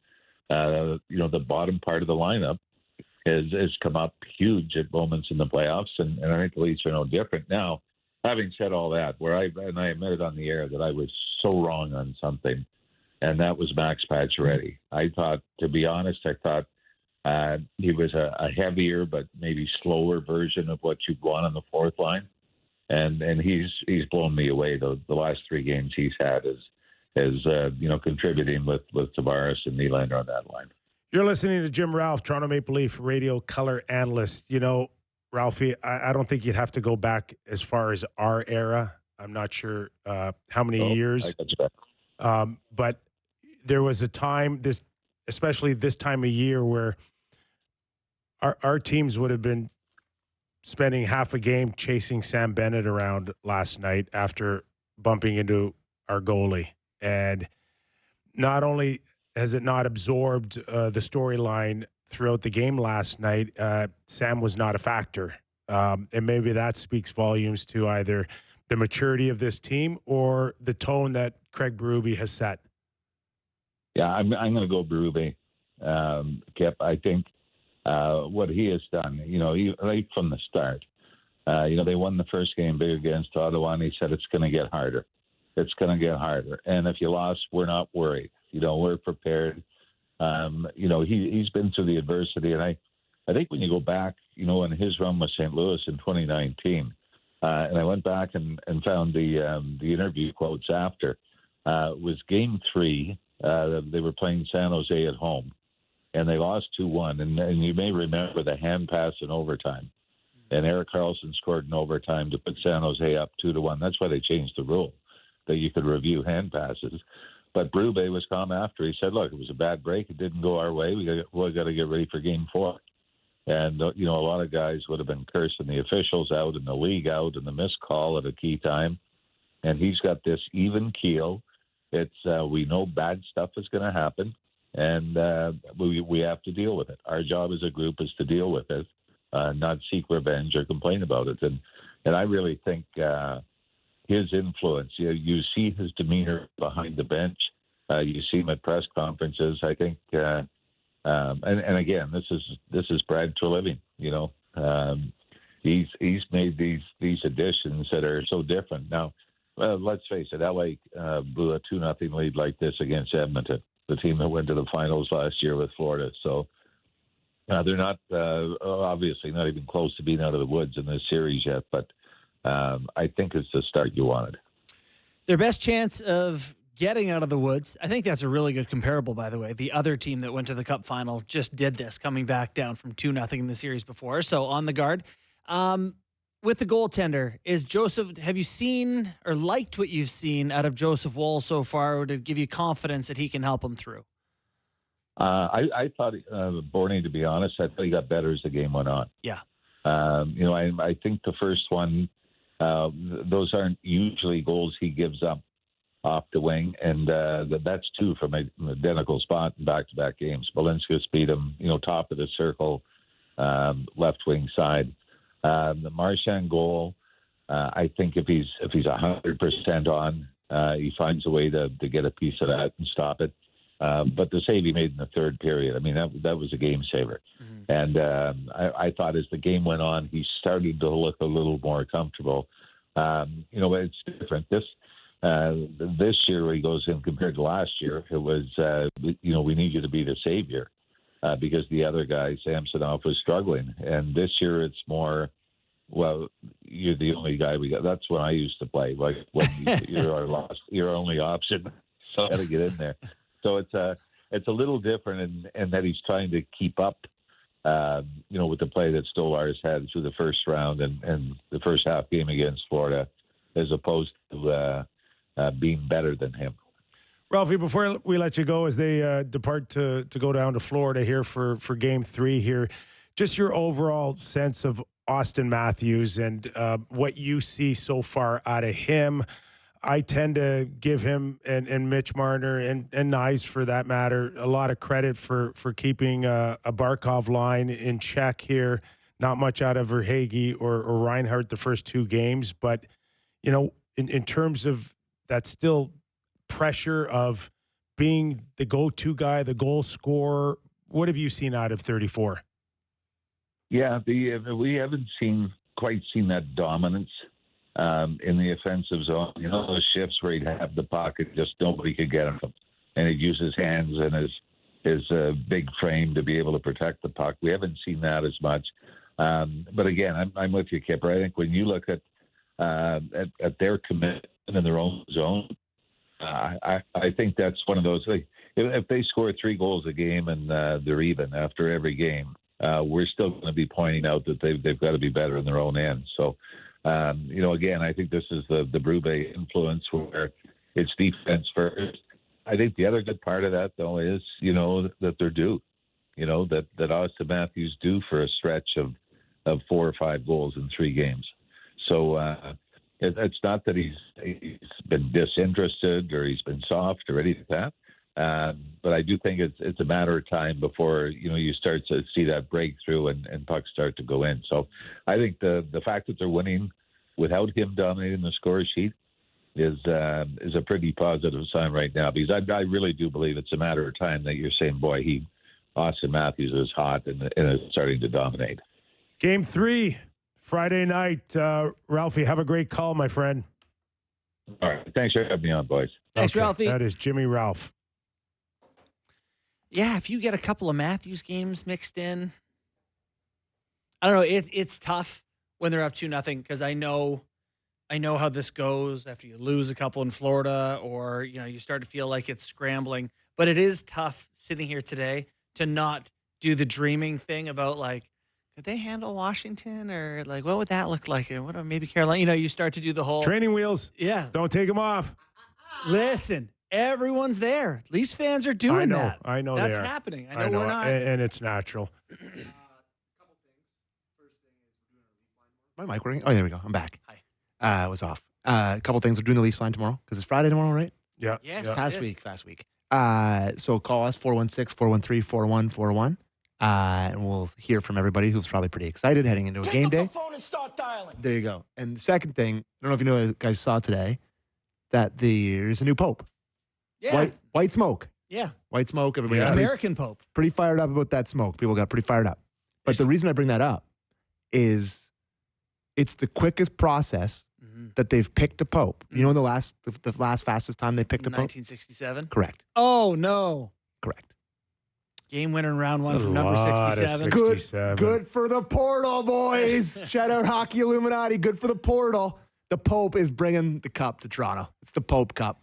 the bottom part of the lineup has come up huge at moments in the playoffs. And I think the Leafs are no different. Now, having said all that, I admitted on the air that I was so wrong on something, and that was Max Pacioretty. I thought, to be honest, he was a heavier but maybe slower version of what you'd want on the fourth line. And he's blown me away. The last 3 games he's had is contributing with Tavares and Nylander on that line. You're listening to Jim Ralph, Toronto Maple Leaf radio color analyst. Ralphie, I don't think you'd have to go back as far as our era. I'm not sure how many years. But there was a time, especially this time of year, where our teams would have been spending half a game chasing Sam Bennett around last night after bumping into our goalie. And not only has it not absorbed the storyline throughout the game last night, Sam was not a factor. And maybe that speaks volumes to either the maturity of this team or the tone that Craig Berube has set. Yeah, I'm going to go Berube, Kip. I think what he has done, right from the start, they won the first game big against Ottawa, and he said it's going to get harder. It's going to get harder. And if you lost, we're not worried. We're prepared. He's been through the adversity. And I think when you go back, in his run with St. Louis in 2019, and I went back and found the interview quotes after, was Game 3. They were playing San Jose at home, and they lost 2-1. And you may remember the hand pass in overtime. And Erik Karlsson scored in overtime to put San Jose up 2-1. That's why they changed the rule, that you could review hand passes. But Berube was calm after. He said, look, it was a bad break. It didn't go our way. We got to get ready for Game 4. And, a lot of guys would have been cursing the officials out and the league out and the missed call at a key time. And he's got this even keel. It's we know bad stuff is going to happen, and we have to deal with it. Our job as a group is to deal with it, not seek revenge or complain about it. And I really think his influence, you see his demeanor behind the bench. You see him at press conferences. I think, and again, this is Brad Treliving. He's made these additions that are so different. Now, let's face it, LA blew a 2-0 lead like this against Edmonton, the team that went to the finals last year with Florida. So they're not obviously not even close to being out of the woods in this series yet, but I think it's the start you wanted. Their best chance of getting out of the woods, I think that's a really good comparable, by the way. The other team that went to the Cup final just did this, coming back down from 2-0 in the series before. So on the guard. With the goaltender, is Joseph, have you seen or liked what you've seen out of Joseph Woll so far to give you confidence that he can help him through? I thought, Bourne, to be honest, I thought he got better as the game went on. Yeah. I think the first one, those aren't usually goals he gives up off the wing, and that's 2 from an identical spot in back-to-back games. Balinskis beat him, top of the circle, left wing side. The Marchand goal, I think if he's 100% on, he finds a way to get a piece of that and stop it. But the save he made in the third period, I mean, that was a game saver. Mm-hmm. And I thought as the game went on, he started to look a little more comfortable. It's different. This year he goes in compared to last year, it was, we need you to be the savior. Because the other guy, Samsonov, was struggling. And this year it's more, well, you're the only guy we got. That's when I used to play. Like, when you're your only option. So I got to get in there. So it's a little different in that he's trying to keep up, with the play that Stolarz had through the first round and the first half game against Florida, as opposed to being better than him. Ralphie, before we let you go, as they depart to go down to Florida here for Game 3 here, just your overall sense of Auston Matthews and what you see so far out of him. I tend to give him and Mitch Marner and Knies, for that matter, a lot of credit for keeping a Barkov line in check here. Not much out of Verhaeghe or Reinhart the first 2 games, but in terms of that still pressure of being the go-to guy, the goal scorer, what have you seen out of 34? Yeah, we haven't quite seen that dominance in the offensive zone. Those shifts where he'd have the puck and just nobody could get him, and he'd use his hands and his big frame to be able to protect the puck. We haven't seen that as much. But again, I'm with you, Kyper. I think when you look at their commitment in their own zone, I think that's one of those. If they score 3 goals a game and they're even after every game, we're still going to be pointing out that they've got to be better in their own end. So, again, I think this is the Berube influence where it's defense first. I think the other good part of that, though, is, that they're due. That Auston Matthews due for a stretch of 4 or 5 goals in 3 games. So it's not that he's been disinterested or he's been soft or anything like that. But I do think it's a matter of time before, you start to see that breakthrough and pucks start to go in. So I think the fact that they're winning without him dominating the score sheet is a pretty positive sign right now, because I really do believe it's a matter of time that you're saying, boy, Auston Matthews is hot and is starting to dominate. Game 3, Friday night. Ralphie, have a great call, my friend. All right. Thanks for having me on, boys. Thanks, Ralphie. That is Jimmy Ralph. Yeah, if you get a couple of Matthews games mixed in, I don't know. It's tough when they're up 2-0 because I know how this goes after you lose a couple in Florida or you start to feel like it's scrambling. But it is tough sitting here today to not do the dreaming thing about could they handle Washington or what would that look like? And what about maybe Carolina? You start to do the whole training wheels. Yeah, don't take them off. Listen. Everyone's there. Leafs fans are doing that. I know that's they are. happening. I know we're not. And it's natural. My mic working? Oh, there we go. I'm back. Hi. It was off. A couple things. We're doing the Leafs line tomorrow because it's Friday tomorrow, right? Yeah. Yes. Yeah. Fast week. So call us 416-413-4141. And we'll hear from everybody who's probably pretty excited heading into a game day. Pick up the phone and start dialing. There you go. And the second thing, I don't know if you guys saw today that there's a new pope. Yeah. White smoke. Yeah. White smoke. Everybody Yeah. got American Pope. pretty fired up about that smoke. People got pretty fired up. But the reason I bring that up is it's the quickest process that they've picked a pope. You know, the last fastest time they picked a pope? 1967. Correct. Oh, no. Correct. Game winner in round 1 That's from a number lot of 67. 67. Good for the portal, boys. Shout out Hockey Illuminati. Good for the portal. The Pope is bringing the cup to Toronto. It's the Pope Cup.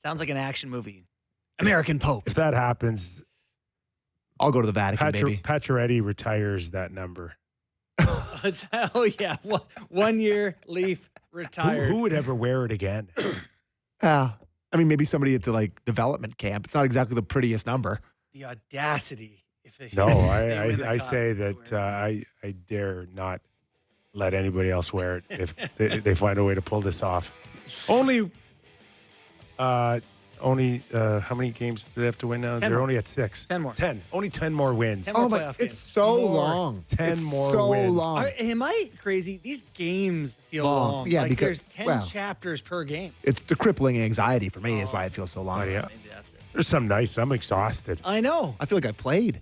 Sounds like an action movie. American Pope. If that happens, I'll go to the Vatican, baby. Pacioretty retires that number. Oh, yeah. 1 year, Leaf, retired. Who would ever wear it again? I mean, maybe somebody at the development camp. It's not exactly the prettiest number. The audacity. If they No, they win the I cup. say that I dare not let anybody else wear it if they find a way to pull this off. Only how many games do they have to win now? 10 They're more. only at 6. 10 more. 10. Only 10 more wins. 10 more Oh my! playoff It's games. so More. long. 10 It's more so wins. long. Am I crazy? These games feel Long. long. Yeah, like because- there's 10 well- chapters per game. It's the crippling anxiety for me is why it feels so long. Oh, yeah. Maybe that's it. There's some nice. I'm exhausted. I know. I feel like I played.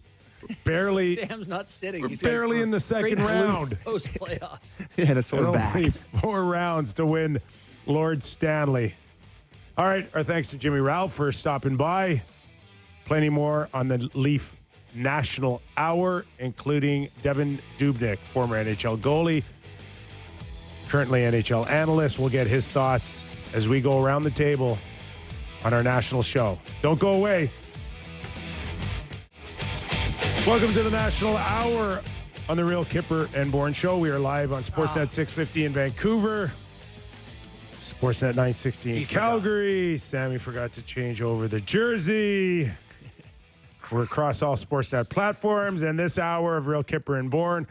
Barely. Sam's not sitting. We're He's barely got in the second great round. Post playoffs. And a sore And back. only 4 rounds to win Lord Stanley. All right. Our thanks to Jimmy Ralph for stopping by. Plenty more on the Leaf National Hour, including Devan Dubnyk, former NHL goalie, currently NHL analyst. We'll get his thoughts as we go around the table on our national show. Don't go away. Welcome to the National Hour on the Real Kyper and Bourne Show. We are live on Sportsnet 650 in Vancouver, Sportsnet 960 in Calgary. Sammy forgot to change over the jersey. We're across all Sportsnet platforms, and this hour of Real Kyper and Bourne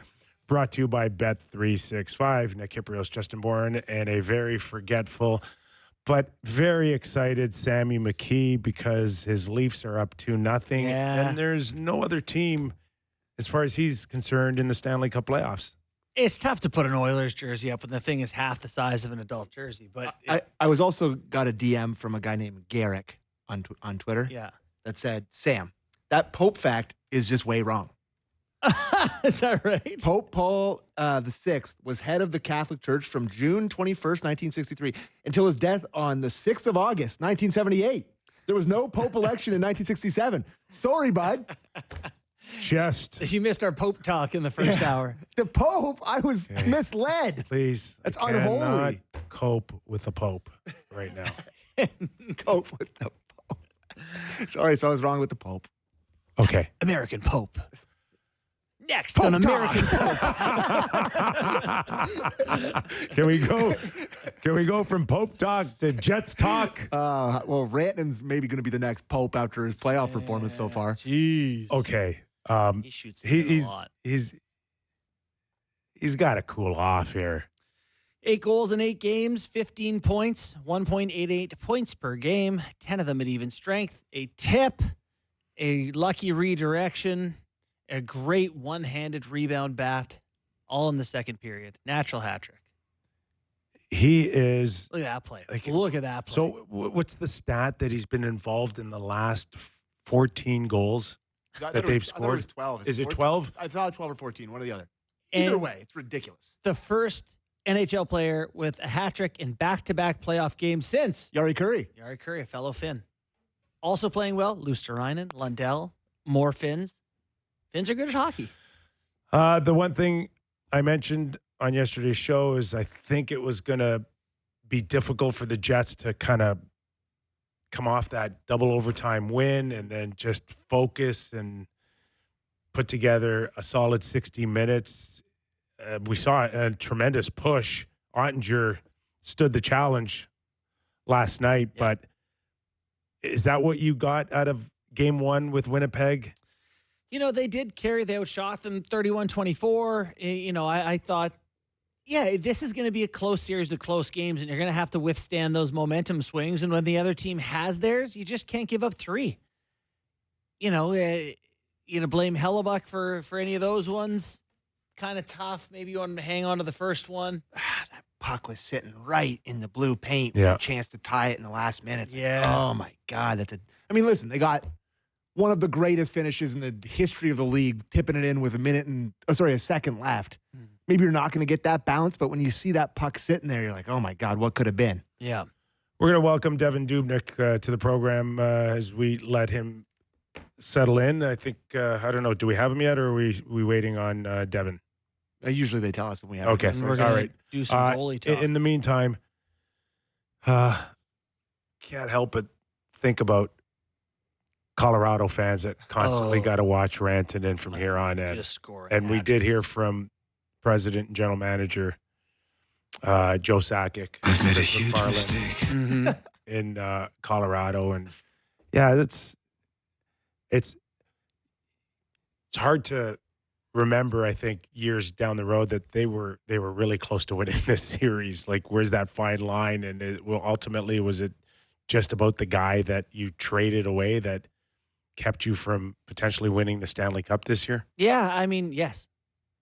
brought to you by Bet365. Nick Kypreos, Justin Bourne, and a very forgetful but very excited Sammy McKee because his Leafs are up 2-0, Yeah. and there's no other team as far as he's concerned in the Stanley Cup playoffs. It's tough to put an Oilers jersey up when the thing is half the size of an adult jersey. But I was also got a DM from a guy named Garrick on Twitter yeah. that said, Sam, that Pope fact is just way wrong. Is that right? Pope Paul VI was head of the Catholic Church from June 21st, 1963, until his death on the 6th of August, 1978. There was no Pope election in 1967. Sorry, bud. You missed our Pope talk in the first hour. The Pope, I was misled. Please. That's I cannot unholy. cope with the Pope right now. Cope with the Pope. Sorry, so I was wrong with the Pope. Okay. American Pope. Next Pope on American Pope. Can we go from Pope talk to Jets talk? Well, Rantanen's maybe going to be the next Pope after his playoff performance so far. Jeez. Okay. He shoots a lot. He's got to cool off here. 8 goals in 8 games, 15 points, 1.88 points per game, 10 of them at even strength, a tip, a lucky redirection, a great one-handed rebound bat, all in the second period. Natural hat trick. He is. Look at that play. Look at that play. So what's the stat that he's been involved in the last 14 goals that they've scored? I thought it was 12. Is it 12? I thought 12 or 14, one or the other. Either way, it's ridiculous. The first NHL player with a hat trick in back-to-back playoff games since Jari Kurri. Jari Kurri, a fellow Finn. Also playing well, Luosterainen, Lundell, more Finns. Finns are good at hockey. The one thing I mentioned on yesterday's show is I think it was going to be difficult for the Jets to kind of come off that double overtime win and then just focus and put together a solid 60 minutes. We saw a tremendous push. Ottinger stood the challenge last night, but is that what you got out of game one with Winnipeg? You know, they did carry. They outshot them 31-24. You know, I thought, yeah, this is going to be a close series of close games, and you're going to have to withstand those momentum swings. And when the other team has theirs, you just can't give up 3. You know, you to blame Hellebuck for any of those ones. Kind of tough. Maybe you want to hang on to the first one. That puck was sitting right in the blue paint Yeah. with a chance to tie it in the last minutes. Yeah. Oh, my God. I mean, listen, they got one of the greatest finishes in the history of the league, tipping it in with a second left. Maybe you're not going to get that bounce, but when you see that puck sitting there, you're like, oh, my God, what could have been? Yeah. We're going to welcome Devan Dubnyk to the program as we let him settle in. I think, I don't know, do we have him yet, or are we waiting on Devan? Usually they tell us when we have Okay. a guest. We're All gonna right. do some goalie talk. In the meantime, can't help but think about Colorado fans that constantly got to watch Rantanen from here on in. Just scoring. And we did hear from President and General Manager Joe Sakic. I've made a huge mistake. In Colorado. And yeah, it's hard to remember, I think, years down the road that they were really close to winning this series. Like, where's that fine line? And ultimately, was it just about the guy that you traded away that kept you from potentially winning the Stanley Cup this year? Yeah, I mean, yes.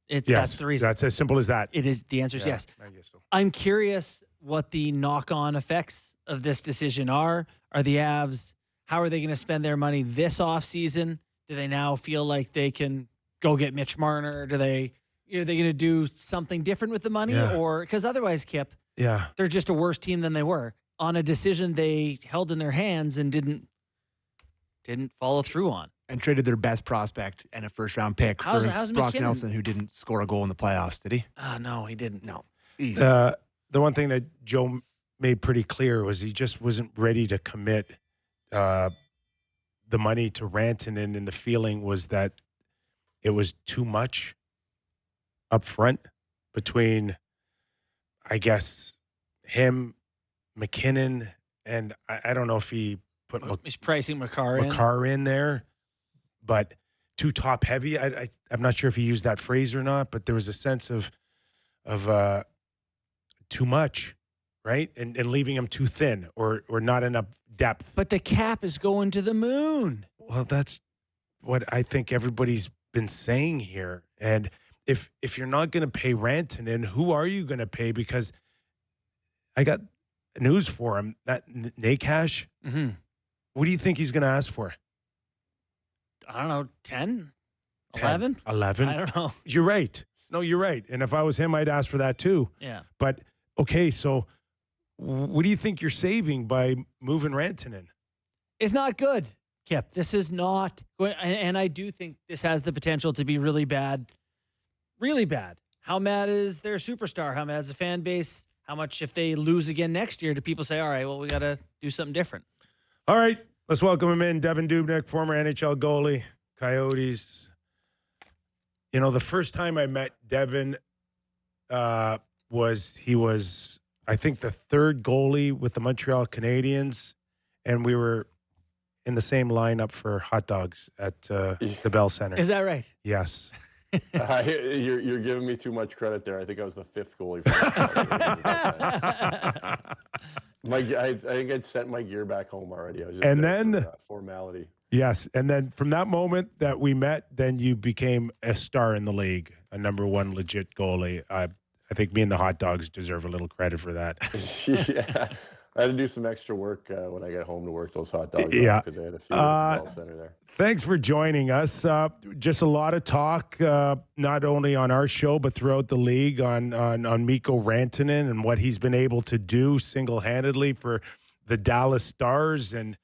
That's the reason. That's as simple as that. It is. The answer is yes. I guess so. I'm curious what the knock-on effects of this decision are. Are the Avs, how are they going to spend their money this offseason? Do they now feel like they can go get Mitch Marner? Are they going to do something different with the money? Yeah. Or because otherwise, Kip, they're just a worse team than they were on a decision they held in their hands and didn't follow through on. And traded their best prospect and a first-round pick How's for Brock McKinnon? Nelson, who didn't score a goal in the playoffs, did he? No, he didn't. No. The one thing that Joe made pretty clear was he just wasn't ready to commit the money to Rantanen, and the feeling was that it was too much up front between, I guess, him, McKinnon, and I don't know if he put He's pricing Makar in there, but too top heavy. I'm not sure if he used that phrase or not, but there was a sense of too much, right? And leaving him too thin or not enough depth. But the cap is going to the moon. Well, that's what I think everybody's been saying here. And if you're not going to pay Rantanen, who are you going to pay? Because I got news for him. That Nakash, what do you think he's going to ask for? I don't know, 10? 11? 11? I don't know. You're right. No, you're right. And if I was him, I'd ask for that too. Yeah. But, okay, so what do you think you're saving by moving Rantanen? It's not good, Kip. This is not good. And I do think this has the potential to be really bad. Really bad. How mad is their superstar? How mad is the fan base? How much, if they lose again next year, do people say, all right, well, we got to do something different? All right, let's welcome him in. Devan Dubnyk, former NHL goalie, Coyotes. You know, the first time I met Devan was, I think, the third goalie with the Montreal Canadiens, and we were in the same lineup for hot dogs at the Bell Center. Is that right? Yes. You're giving me too much credit there. I think I was the fifth goalie. I think I'd sent my gear back home already. I was just And there then for, formality. Yes, and then from that moment that we met, then you became a star in the league, a number one legit goalie. I think me and the hot dogs deserve a little credit for that. Yeah, I had to do some extra work when I got home to work those hot dogs. Yeah, because I had a few at the Bell Center there. Thanks for joining us. Just a lot of talk, not only on our show but throughout the league on Mikko Rantanen and what he's been able to do single-handedly for the Dallas Stars and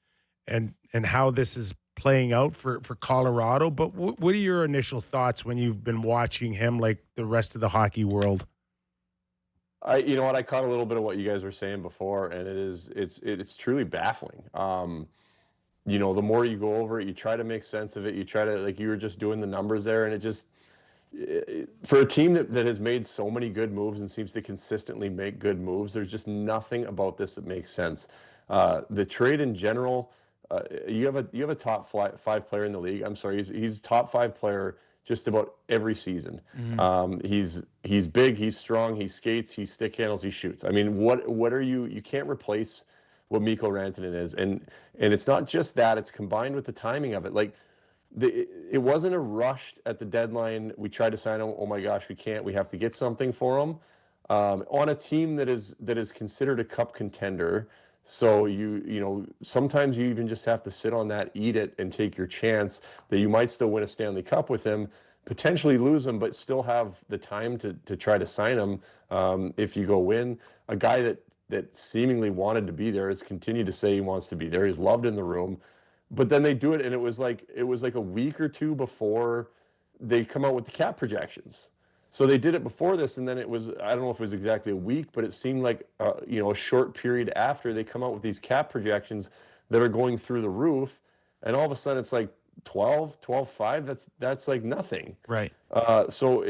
how this is playing out for Colorado. But what are your initial thoughts when you've been watching him like the rest of the hockey world? You know what? I caught a little bit of what you guys were saying before, and it's truly baffling. You know, the more you go over it, you try to make sense of it. You try to, like you were just doing the numbers there, and for a team that has made so many good moves and seems to consistently make good moves, there's just nothing about this that makes sense. The trade in general, you have a top five player in the league. I'm sorry, he's top five player just about every season. He's big, he's strong, he skates, he stick handles, he shoots. I mean, what are you? You can't replace what Mikko Rantanen is, and it's not just that; it's combined with the timing of it. Like it wasn't a rush at the deadline. We tried to sign him. Oh my gosh, we can't. We have to get something for him on a team that is considered a cup contender. So you know sometimes you even just have to sit on that, eat it, and take your chance that you might still win a Stanley Cup with him, potentially lose him, but still have the time to try to sign him if you go win. A guy that seemingly wanted to be there has continued to say he wants to be there. He's loved in the room, but then they do it, and it was like a week or two before they come out with the cap projections. So they did it before this, and then it was, I don't know if it was exactly a week, but it seemed like a short period after they come out with these cap projections that are going through the roof, and all of a sudden it's like 12.5. That's like nothing. Right. So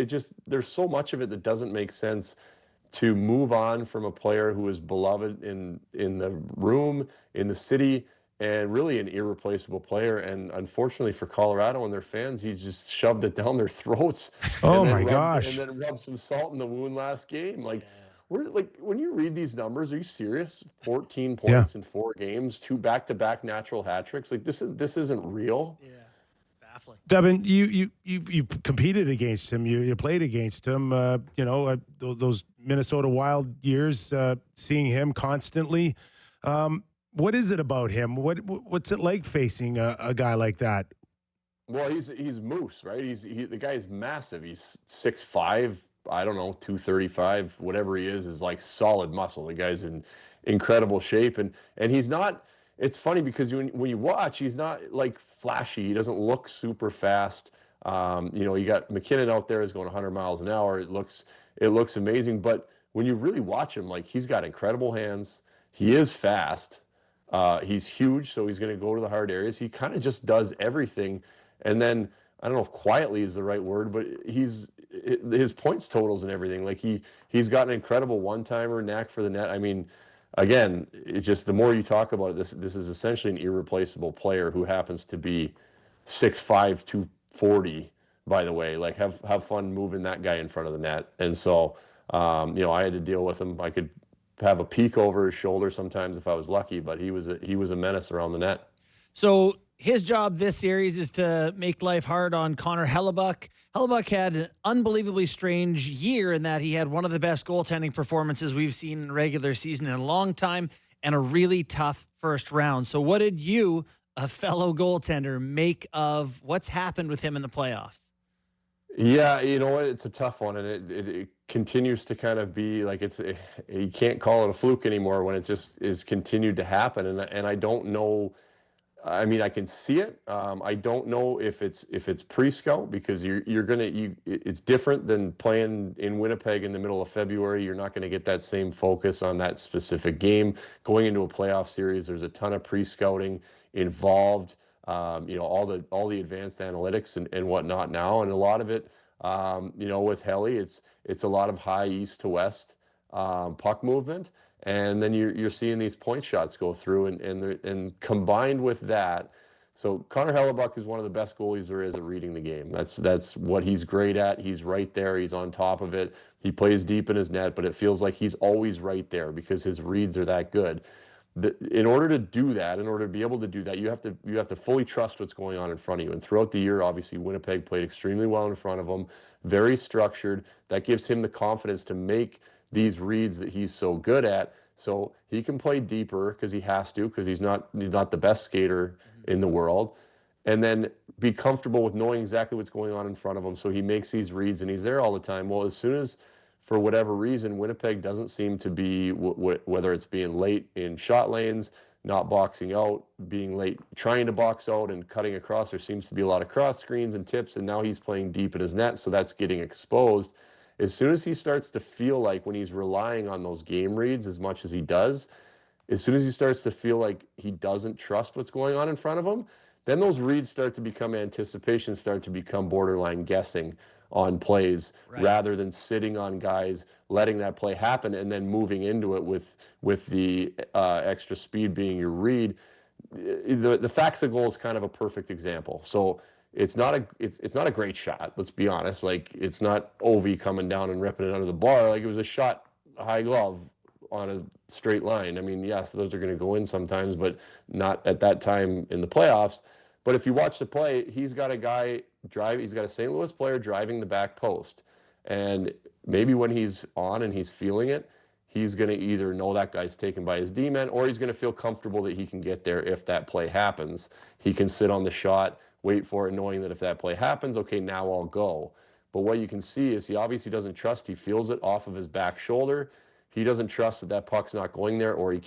there's so much of it that doesn't make sense to move on from a player who is beloved in the room, in the city, and really an irreplaceable player. And unfortunately for Colorado and their fans, he just shoved it down their throats. Oh my gosh! And then rubbed some salt in the wound last game. Like, when you read these numbers, are you serious? 14 points in 4 games, 2 back-to-back natural hat tricks. Like this isn't real. Yeah. Baffling. Devin, you competed against him. You played against him. Those Minnesota Wild years, seeing him constantly. What is it about him? What's it like facing a guy like that? Well, he's Moose, right? The guy is massive. He's 6'5", I don't know, 235, whatever he is like solid muscle. The guy's in incredible shape, and he's not. It's funny because when you watch, he's not like flashy. He doesn't look super fast. You got McKinnon out there is going 100 miles an hour. It looks amazing, but when you really watch him, like he's got incredible hands. He is fast. He's huge, so he's going to go to the hard areas. He kind of just does everything. And then, I don't know if quietly is the right word, but his points totals and everything. Like he's got an incredible one-timer, knack for the net. I mean, again, it's just the more you talk about it, this is essentially an irreplaceable player who happens to be 6'5", 240, by the way. Like have fun moving that guy in front of the net. And so, I had to deal with him. I could have a peek over his shoulder sometimes if I was lucky, but he was a menace around the net. So his job this series is to make life hard on Connor Hellebuck. Hellebuck had an unbelievably strange year in that he had one of the best goaltending performances we've seen in a regular season in a long time and a really tough first round. So what did you, a fellow goaltender, make of what's happened with him in the playoffs? Yeah, you know what? It's a tough one, and it continues to kind of be like you can't call it a fluke anymore when it just is continued to happen, and I don't know. I mean, I can see it. I don't know if it's pre-scout because it's different than playing in Winnipeg in the middle of February. You're not going to get that same focus on that specific game. Going into a playoff series, there's a ton of pre-scouting involved. All the advanced analytics and whatnot now, and a lot of it, with Helly, it's a lot of high east to west puck movement, and then you're seeing these point shots go through, and combined with that, so Connor Hellebuck is one of the best goalies there is at reading the game. That's what he's great at. He's right there. He's on top of it. He plays deep in his net, but it feels like he's always right there because his reads are that good. In order to do that, in order to be able to do that, you have to fully trust what's going on in front of you. And throughout the year, obviously, Winnipeg played extremely well in front of him, very structured. That gives him the confidence to make these reads that he's so good at. So he can play deeper because he has to, because he's not the best skater in the world. And then be comfortable with knowing exactly what's going on in front of him. So he makes these reads and he's there all the time. Well, as soon as, for whatever reason, Winnipeg doesn't seem to be, whether it's being late in shot lanes, not boxing out, being late, trying to box out and cutting across. There seems to be a lot of cross screens and tips, and now he's playing deep in his net, so that's getting exposed. As soon as he starts to feel like, when he's relying on those game reads as much as he does, as soon as he starts to feel like he doesn't trust what's going on in front of him, then those reads start to become anticipation, start to become borderline guessing on plays, rather than sitting on guys, letting that play happen, and then moving into it with the extra speed being your read. The facts of goal is kind of a perfect example. So it's not a great shot. Let's be honest. Like, it's not Ovi coming down and ripping it under the bar. Like, it was a shot, high glove on a straight line. I mean, yes, those are going to go in sometimes, but not at that time in the playoffs. But if you watch the play, he's got a guy he's got a St. Louis player driving the back post. And maybe when he's on and he's feeling it, he's going to either know that guy's taken by his D-man, or he's going to feel comfortable that he can get there if that play happens. He can sit on the shot, wait for it, knowing that if that play happens, okay, now I'll go. But what you can see is he obviously doesn't trust. He feels it off of his back shoulder. He doesn't trust that that puck's not going there, or he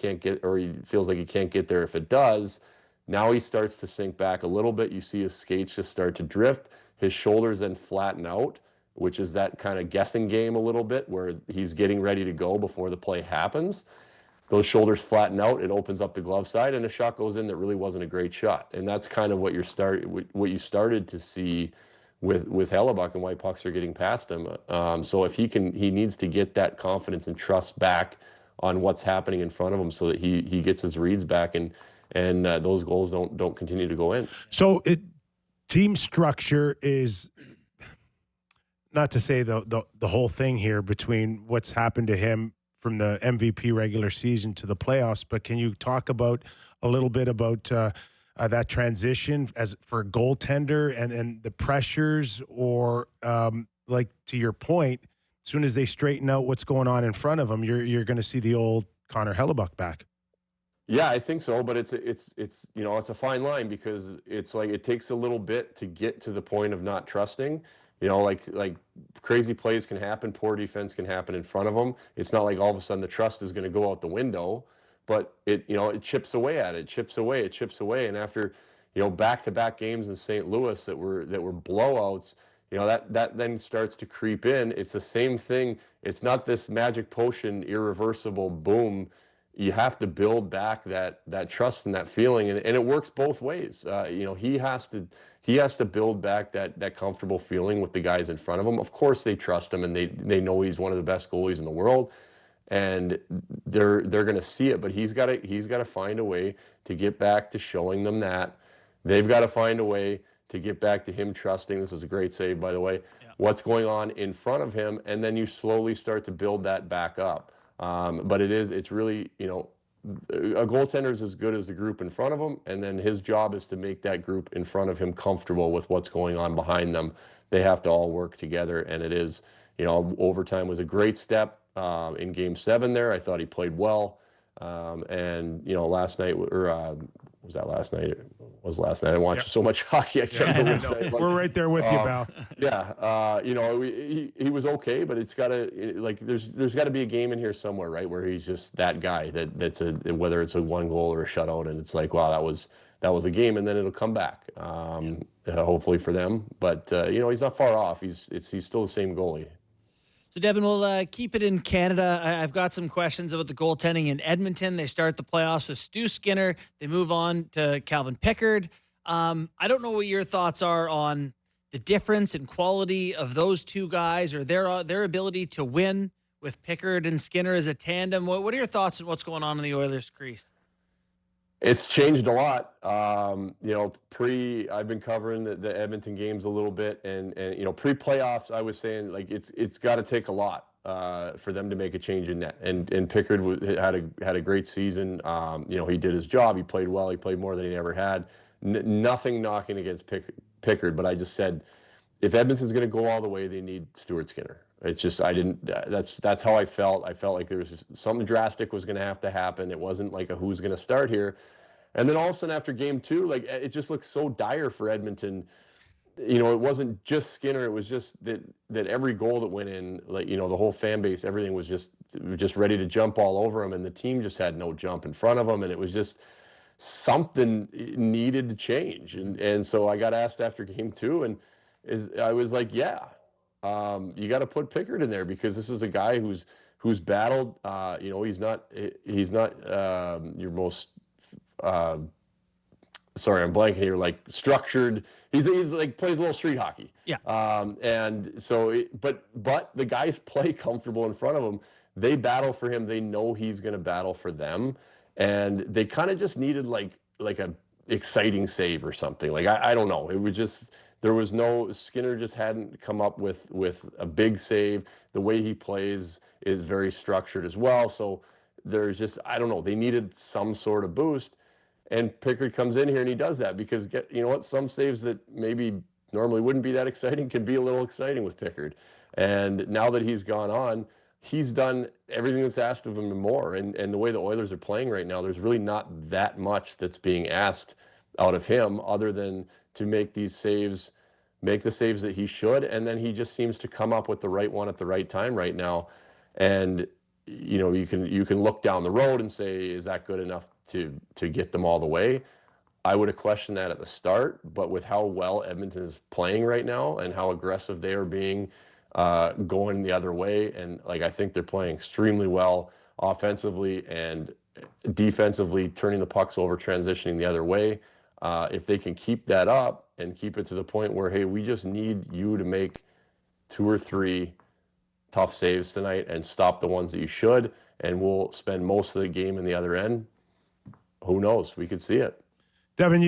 feels like he can't get there if it does. Now he starts to sink back a little bit. You see his skates just start to drift. His shoulders then flatten out, which is that kind of guessing game a little bit where he's getting ready to go before the play happens. Those shoulders flatten out. It opens up the glove side, and a shot goes in that really wasn't a great shot. And that's kind of what you started to see with Hellebuck, and why pucks are getting past him. So if he needs to get that confidence and trust back on what's happening in front of him, so that he gets his reads back and those goals don't continue to go in. So team structure is, not to say the whole thing here between what's happened to him from the MVP regular season to the playoffs, but can you talk about a little bit about that transition as for a goaltender and the pressures, or like to your point, as soon as they straighten out what's going on in front of them, you're going to see the old Connor Hellebuck back? Yeah, I think so, but it's a fine line, because it's like it takes a little bit to get to the point of not trusting. Like crazy plays can happen, poor defense can happen in front of them. It's not like all of a sudden the trust is going to go out the window, but it chips away at it, chips away, and after back-to-back games in St. Louis that were blowouts, that then starts to creep in. It's the same thing. It's not this magic potion, irreversible boom. You have to build back that trust and that feeling, and it works both ways. He has to build back that comfortable feeling with the guys in front of him. Of course, they trust him, and they know he's one of the best goalies in the world, and they're going to see it. But he's got to find a way to get back to showing them that. They've got to find a way to get back to him trusting. This is a great save, by the way. Yeah. What's going on in front of him, and then you slowly start to build that back up. But it's really, a goaltender is as good as the group in front of him, and then his job is to make that group in front of him comfortable with what's going on behind them. They have to all work together, and it is, overtime was a great step in Game 7 there. I thought he played well, and last night, or was that last night? It was last night. I watched so much hockey. I can't remember which night. We're right there with you, Val. Yeah, he was okay, but it's got to there's got to be a game in here somewhere, right, where he's just that guy that's whether it's a 1 goal or a shutout, and it's like, wow, that was a game, and then it'll come back, hopefully for them. But he's not far off. He's still the same goalie. So, Devan, we'll keep it in Canada. I've got some questions about the goaltending in Edmonton. They start the playoffs with Stu Skinner. They move on to Calvin Pickard. I don't know what your thoughts are on the difference in quality of those two guys, or their ability to win with Pickard and Skinner as a tandem. What are your thoughts on what's going on in the Oilers' crease? It's changed a lot. I've been covering the Edmonton games a little bit, and pre-playoffs, I was saying it's got to take a lot for them to make a change in net. And Pickard had a great season. He did his job. He played well. He played more than he ever had. Nothing knocking against Pickard, but I just said, if Edmonton's going to go all the way, they need Stuart Skinner. It's just that's how I felt. I felt like there was something drastic was going to have to happen. It wasn't like a who's going to start here. And then all of a sudden after Game 2, it just looked so dire for Edmonton. It wasn't just Skinner. It was just that every goal that went in, the whole fan base, everything was just ready to jump all over him, and the team just had no jump in front of him, and it was just something needed to change. And so I got asked after Game 2, and I was like, yeah. You got to put Pickard in there because this is a guy who's battled. He's not your most. Sorry, I'm blanking here. Like structured. He's like plays a little street hockey. Yeah. And so, but the guys play comfortable in front of him. They battle for him. They know he's going to battle for them, and they kind of just needed like a exciting save or something. I don't know. It was just. There was no Skinner just hadn't come up with a big save. The way he plays is very structured as well. So there's just, I don't know, they needed some sort of boost. And Pickard comes in here and he does that because some saves that maybe normally wouldn't be that exciting can be a little exciting with Pickard. And now that he's gone on, he's done everything that's asked of him and more. And the way the Oilers are playing right now, there's really not that much that's being asked out of him other than to make these saves, make the saves that he should, and then he just seems to come up with the right one at the right time right now. And you can look down the road and say, is that good enough to get them all the way? I would have questioned that at the start, but with how well Edmonton is playing right now and how aggressive they are being, going the other way, and I think they're playing extremely well offensively and defensively, turning the pucks over, transitioning the other way. If they can keep that up and keep it to the point where, hey, we just need you to make 2 or 3 tough saves tonight and stop the ones that you should, and we'll spend most of the game in the other end. Who knows? We could see it. Devan,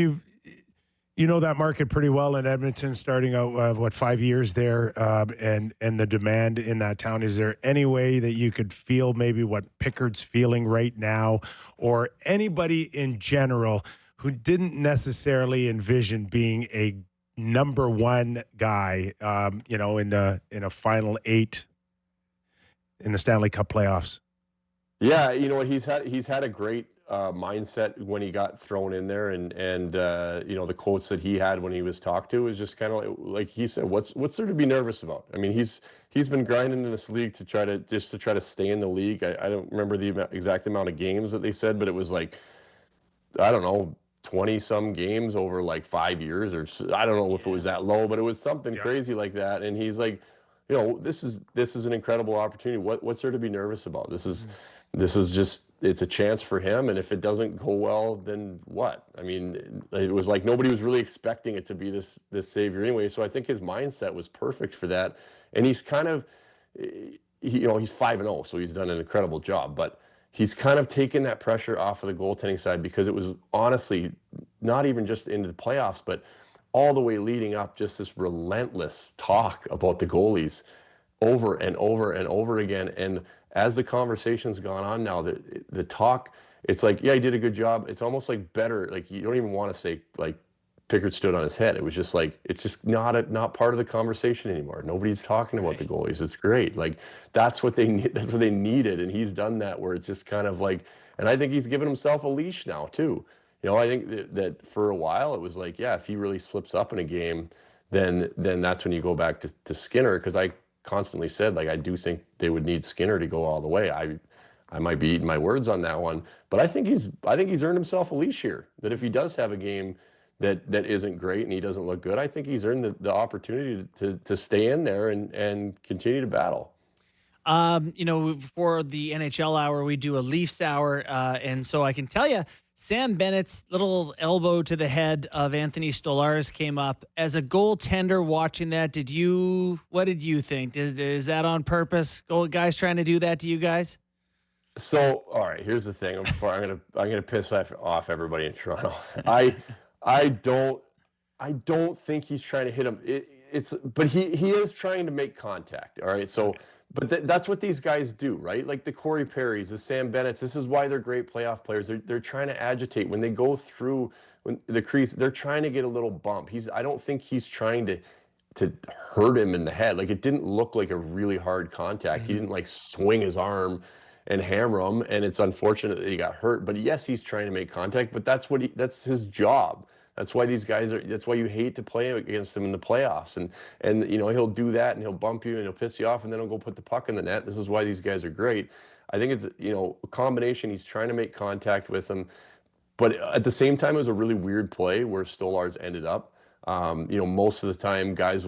you know that market pretty well in Edmonton, starting out 5 years there, and the demand in that town. Is there any way that you could feel maybe what Pickard's feeling right now, or anybody in general who didn't necessarily envision being a number 1 guy, in a final 8 in the Stanley Cup playoffs? Yeah, he's had a great mindset when he got thrown in there, and the quotes that he had when he was talked to is just kind of like he said, what's there to be nervous about? I mean, he's been grinding in this league to try to stay in the league. I don't remember the exact amount of games that they said, but it was like, I don't know, 20-some games over 5 years, or I don't know if it was that low, but it was something crazy like that. And he's like, this is an incredible opportunity. What's there to be nervous about? This is just, it's a chance for him. And if it doesn't go well, then what? I mean, it was like nobody was really expecting it to be this savior anyway. So I think his mindset was perfect for that. And he's kind of, he's 5-0, so he's done an incredible job. But he's kind of taken that pressure off of the goaltending side, because it was honestly not even just into the playoffs, but all the way leading up, just this relentless talk about the goalies over and over and over again. And as the conversation's gone on now, the talk it's like, yeah, he did a good job. It's almost like better. Like you don't even want to say like Pickard stood on his head. It was just like, it's just not part of the conversation anymore. Nobody's talking about the goalies. It's great. Like that's what they need. That's what they needed. And he's done that where it's just kind of like, and I think he's given himself a leash now too. You know, I think that for a while it was like, yeah, if he really slips up in a game, then that's when you go back to Skinner. Cause I constantly said, like, I do think they would need Skinner to go all the way. I might be eating my words on that one, but I think he's earned himself a leash here, that if he does have a game that isn't great and he doesn't look good, I think he's earned the opportunity to stay in there and continue to battle. You know, for the NHL hour, we do a Leafs hour. And so I can tell you, Sam Bennett's little elbow to the head of Anthony Stolarz came up. As a goaltender watching that, what did you think? Is that on purpose? Guys trying to do that to you guys? So, all right, here's the thing. I'm gonna piss off everybody in Toronto. I don't think he's trying to hit him. But he is trying to make contact. All right, so. But that's what these guys do, right? Like the Corey Perrys, the Sam Bennetts. This is why they're great playoff players. They're trying to agitate when they go through the crease. They're trying to get a little bump. I don't think he's trying to hurt him in the head. Like it didn't look like a really hard contact. He didn't like swing his arm and hammer him. And it's unfortunate that he got hurt. But yes, he's trying to make contact. But that's his job. That's why these guys that's why you hate to play against them in the playoffs. And you know, he'll do that and he'll bump you and he'll piss you off and then he'll go put the puck in the net. This is why these guys are great. I think it's, you know, a combination. He's trying to make contact with him. But at the same time, it was a really weird play where Stolarz ended up. You know, most of the time guys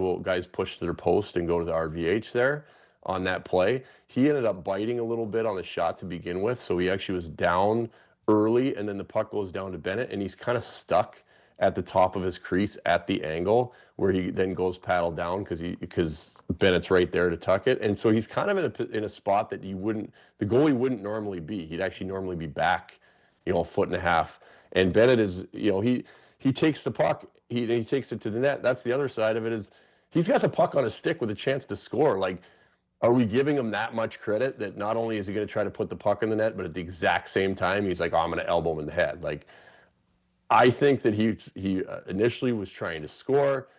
push to their post and go to the RVH there on that play. He ended up biting a little bit on the shot to begin with. So he actually was down early and then the puck goes down to Bennett and he's kind of stuck at the top of his crease at the angle where he then goes paddle down because Bennett's right there to tuck it. And so he's kind of in a spot that the goalie wouldn't normally be. He'd actually normally be back, you know, a foot and a half. And Bennett is, you know, he takes the puck, he takes it to the net. That's the other side of it is he's got the puck on his stick with a chance to score. Like, are we giving him that much credit that not only is he going to try to put the puck in the net, but at the exact same time, he's like, oh, I'm going to elbow him in the head. Like, I think that he initially was trying to score.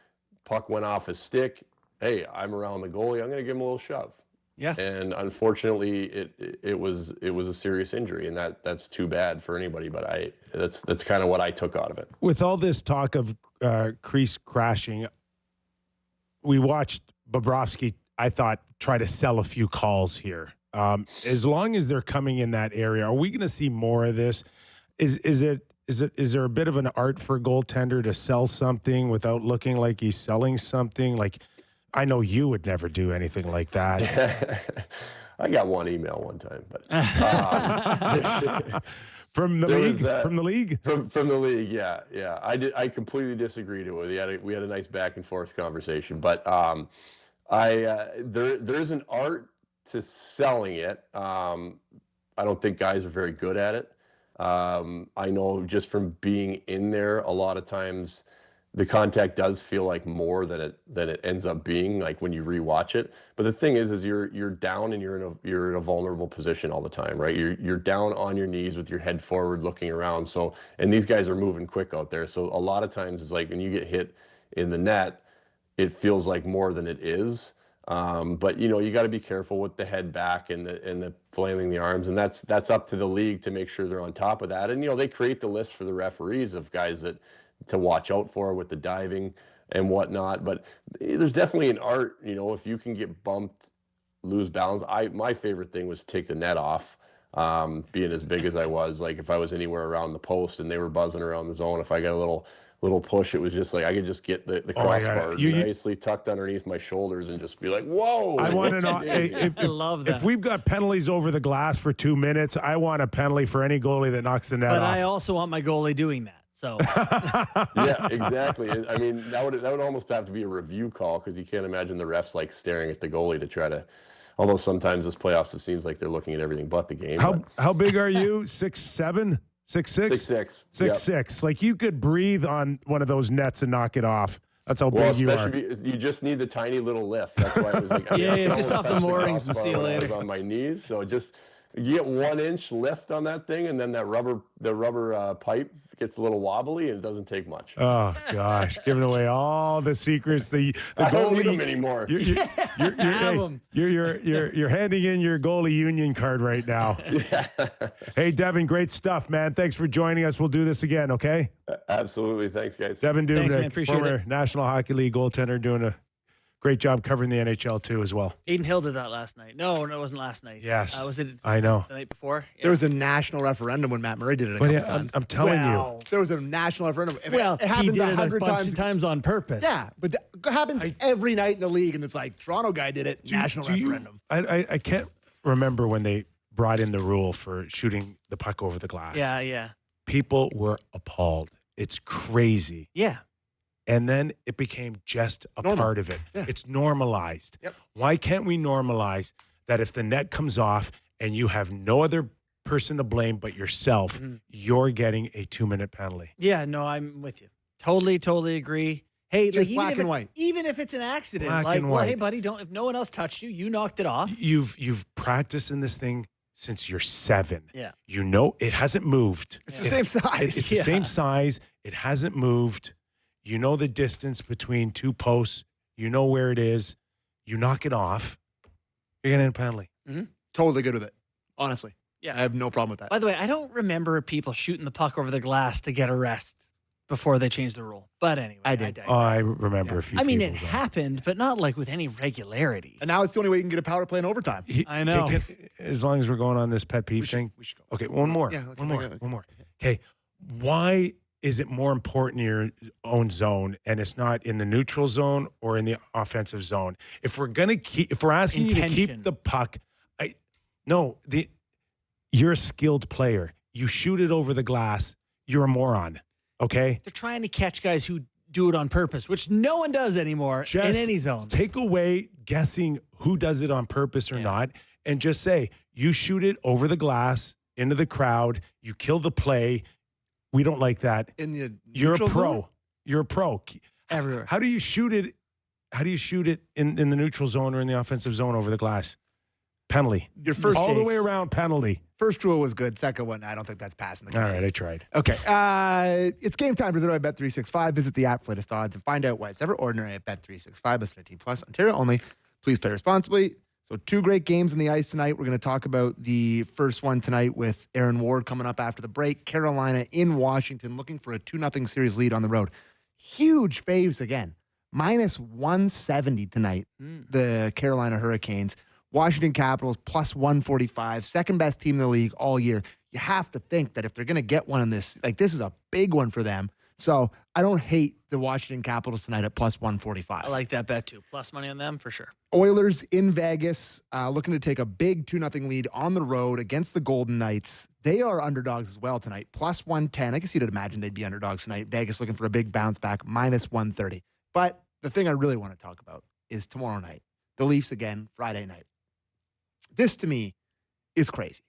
Puck went off his stick. Hey, I'm around the goalie. I'm going to give him a little shove. Yeah. And unfortunately, it was a serious injury, and that's too bad for anybody. But that's kind of what I took out of it. With all this talk of crease crashing, we watched Bobrovsky, I thought, try to sell a few calls here. As long as they're coming in that area, are we going to see more of this? Is there a bit of an art for a goaltender to sell something without looking like he's selling something? Like, I know you would never do anything like that. I got one email one time, but from the league, from the league, yeah. I completely disagreed with it. We had a nice back and forth conversation, but there's an art to selling it. I don't think guys are very good at it. I know just from being in there, a lot of times the contact does feel like more than it ends up being, like when you rewatch it. But the thing is you're down and you're in a vulnerable position all the time, right? You're down on your knees with your head forward, looking around. So, and these guys are moving quick out there. So a lot of times it's like when you get hit in the net, it feels like more than it is. But you know, you got to be careful with the head back and the flailing the arms, and that's up to the league to make sure they're on top of that. And you know, they create the list for the referees of guys to watch out for with the diving and whatnot. But there's definitely an art, you know, if you can get bumped, lose balance. My favorite thing was take the net off. Being as big as I was, like if I was anywhere around the post and they were buzzing around the zone, if I got a little push, it was just like I could just get the crossbar nicely tucked underneath my shoulders and just be like, whoa. I want to know I love that. If we've got penalties over the glass for 2 minutes, I want a penalty for any goalie that knocks the net off. But I also want my goalie doing that. So yeah, exactly. I mean, that would almost have to be a review call, because you can't imagine the refs like staring at the goalie to try to. Although sometimes this playoffs, it seems like they're looking at everything but the game. How big are you? 6'7"? 6'6"? 6'6". Like you could breathe on one of those nets and knock it off. That's how big you are. You just need the tiny little lift. That's why I was like, just off the moorings and see you later. I was on my knees, so just You get 1 inch lift on that thing, and then the rubber pipe gets a little wobbly, and it doesn't take much. Oh gosh, giving away all the secrets. The I don't need goalie them anymore. You're handing in your goalie union card right now. Yeah. Hey, Devan, great stuff, man. Thanks for joining us. We'll do this again, okay? Absolutely. Thanks, guys. Devan Dubnyk, Thanks, man. Appreciate former it. National Hockey League goaltender, doing a great job covering the NHL too as well. Aiden Hill did that last night. No, it wasn't last night. Yes. Was it I know. the night before? Yeah. There was a national referendum when Matt Murray did it a But couple yeah, times. I'm telling Well, you. There was a national referendum. If Well, it happens he did it a 100 bunch of times on purpose. Yeah, but it happens every night in the league, and it's like Toronto guy did it. National referendum. I can't remember when they brought in the rule for shooting the puck over the glass. Yeah. People were appalled. It's crazy. Yeah. And then it became just a Normal. part of it. Yeah. It's normalized. Yep. Why can't we normalize that if the net comes off and you have no other person to blame but yourself, you're getting a 2-minute penalty? Yeah, no, I'm with you. Totally agree. Hey, Just like, black and white. Even if it's an accident, Black like, and well, white. hey, buddy, if no one else touched you, you knocked it off. You've practiced in this thing since you're 7. Yeah. You know it hasn't moved. It's the same size. It's the same size. It hasn't moved. You know the distance between two posts. You know where it is. You knock it off. You're getting a penalty. Totally good with it. Honestly. Yeah. I have no problem with that. By the way, I don't remember people shooting the puck over the glass to get a rest before they changed the rule. But anyway, I did. digress. Oh, I remember a few. I mean, it people going. happened, but not like with any regularity. And now it's the only way you can get a power play in overtime. I know. As long as we're going on this pet peeve thing. We should go. Okay, one more. Yeah, okay, One more. Okay, why is it more important in your own zone and it's not in the neutral zone or in the offensive zone? If we're asking you to Intention. keep the puck, you're a skilled player. You shoot it over the glass, you're a moron. Okay? They're trying to catch guys who do it on purpose, which no one does anymore in any zone. Take away guessing who does it on purpose or not, and just say, you shoot it over the glass, into the crowd, you kill the play. We don't like that. In the You're a neutral pro. zone? You're a pro. Everywhere. How do you shoot it? How do you shoot it in the neutral zone or in the offensive zone over the glass? Penalty. Your first all the way around penalty. First rule was good. Second one, I don't think that's passing the All committee. right, I tried. Okay. It's game time presented by Bet365. Visit the app for latest odds and find out why it's ever ordinary at Bet365. It's 18 plus, Ontario only. Please play responsibly. So 2 great games on the ice tonight. We're going to talk about the first one tonight with Aaron Ward coming up after the break. Carolina in Washington looking for a 2-0 series lead on the road. Huge faves again. Minus 170 tonight, the Carolina Hurricanes. Washington Capitals plus 145, second best team in the league all year. You have to think that if they're going to get one in this, like this is a big one for them. So I don't hate the Washington Capitals tonight at plus 145. I like that bet too. Plus money on them for sure. Oilers in Vegas, looking to take a big 2-0 lead on the road against the Golden Knights. They are underdogs as well tonight, plus 110. I guess you'd imagine they'd be underdogs tonight. Vegas looking for a big bounce back, minus 130. But the thing I really want to talk about is tomorrow night. The Leafs again, Friday night. This to me is crazy.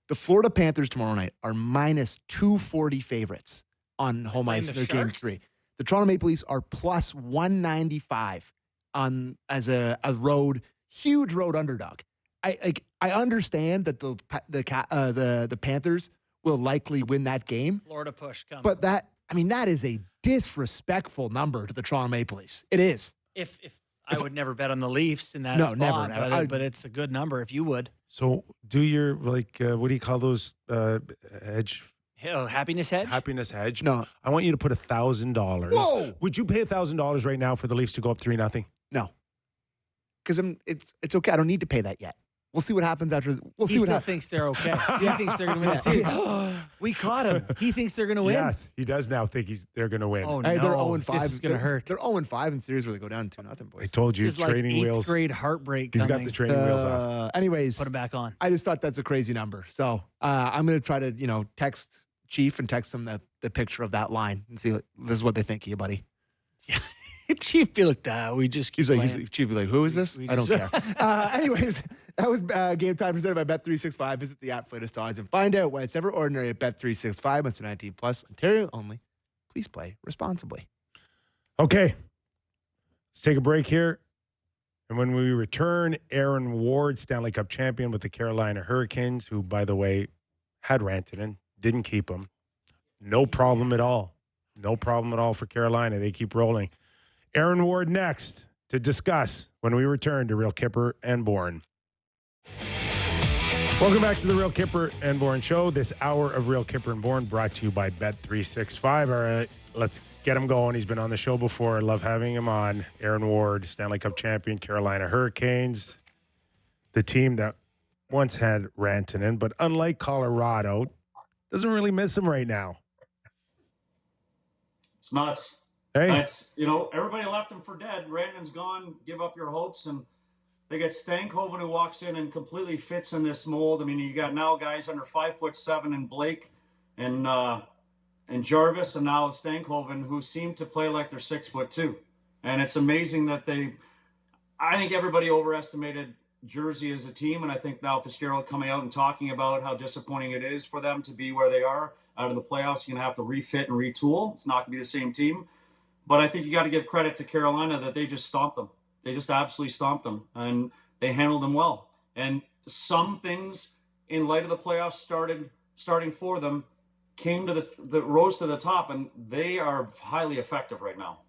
The Florida Panthers tomorrow night are minus 240 favorites on home ice in their game 3. The Toronto Maple Leafs are plus 195 as a huge road underdog. I understand that the Panthers will likely win that game. Florida push coming. But that is a disrespectful number to the Toronto Maple Leafs. It is. If I would never bet on the Leafs in that No, spot, never. but it's a good number if you would. So do your, what do you call those hedge? Oh, happiness hedge? Happiness hedge. No. I want you to put $1,000. Whoa! Would you pay $1,000 right now for the Leafs to go up 3-0? No. Because it's okay. I don't need to pay that yet. We'll see what happens after. We'll see He what still happens. thinks they're okay. He thinks they're going to win the series. We caught him. He thinks they're going to win. Yes, he does now think they're going to win. Oh, Hey, no. they're 0-5. This is going to hurt. They're 0-5 in series where they go down 2-0, boys. I told you, This is like training 8th wheels. grade heartbreak He's coming. got the training wheels off. Anyways, Put it back on. I just thought that's a crazy number. So I'm going to try to, text Chief and text him the picture of that line and see this is what they think of you, buddy. Chief be like that. We just keep playing. Chief be like, who is this? I don't care. Anyways, that was game time presented by Bet365. Visit the app for latest odds and find out why it's never ordinary at Bet365. Must be 19 plus, Ontario only. Please play responsibly. Okay. Let's take a break here. And when we return, Aaron Ward, Stanley Cup champion with the Carolina Hurricanes, who, by the way, had Rantanen, didn't keep him. No problem at all. No problem at all for Carolina. They keep rolling. Aaron Ward next to discuss when we return to Real Kyper and Bourne. Welcome back to the Real Kyper and Bourne Show. This hour of Real Kyper and Bourne brought to you by Bet365. All right, let's get him going. He's been on the show before. I love having him on. Aaron Ward, Stanley Cup champion, Carolina Hurricanes, the team that once had Rantanen, but unlike Colorado, doesn't really miss him right now. It's nuts. Hey. That's, everybody left him for dead. Rantanen's gone. Give up your hopes. And they get Stankoven, who walks in and completely fits in this mold. I mean, you got now guys under 5'7" and Blake and Jarvis, and now Stankoven, who seem to play like they're 6'2". And it's amazing that I think everybody overestimated Jersey as a team. And I think now Fitzgerald coming out and talking about how disappointing it is for them to be where they are out of the playoffs. You're going to have to refit and retool. It's not going to be the same team. But I think you got to give credit to Carolina that they just stomped them. They just absolutely stomped them, and they handled them well. And some things, in light of the playoffs starting for them, came to the rose to the top, and they are highly effective right now.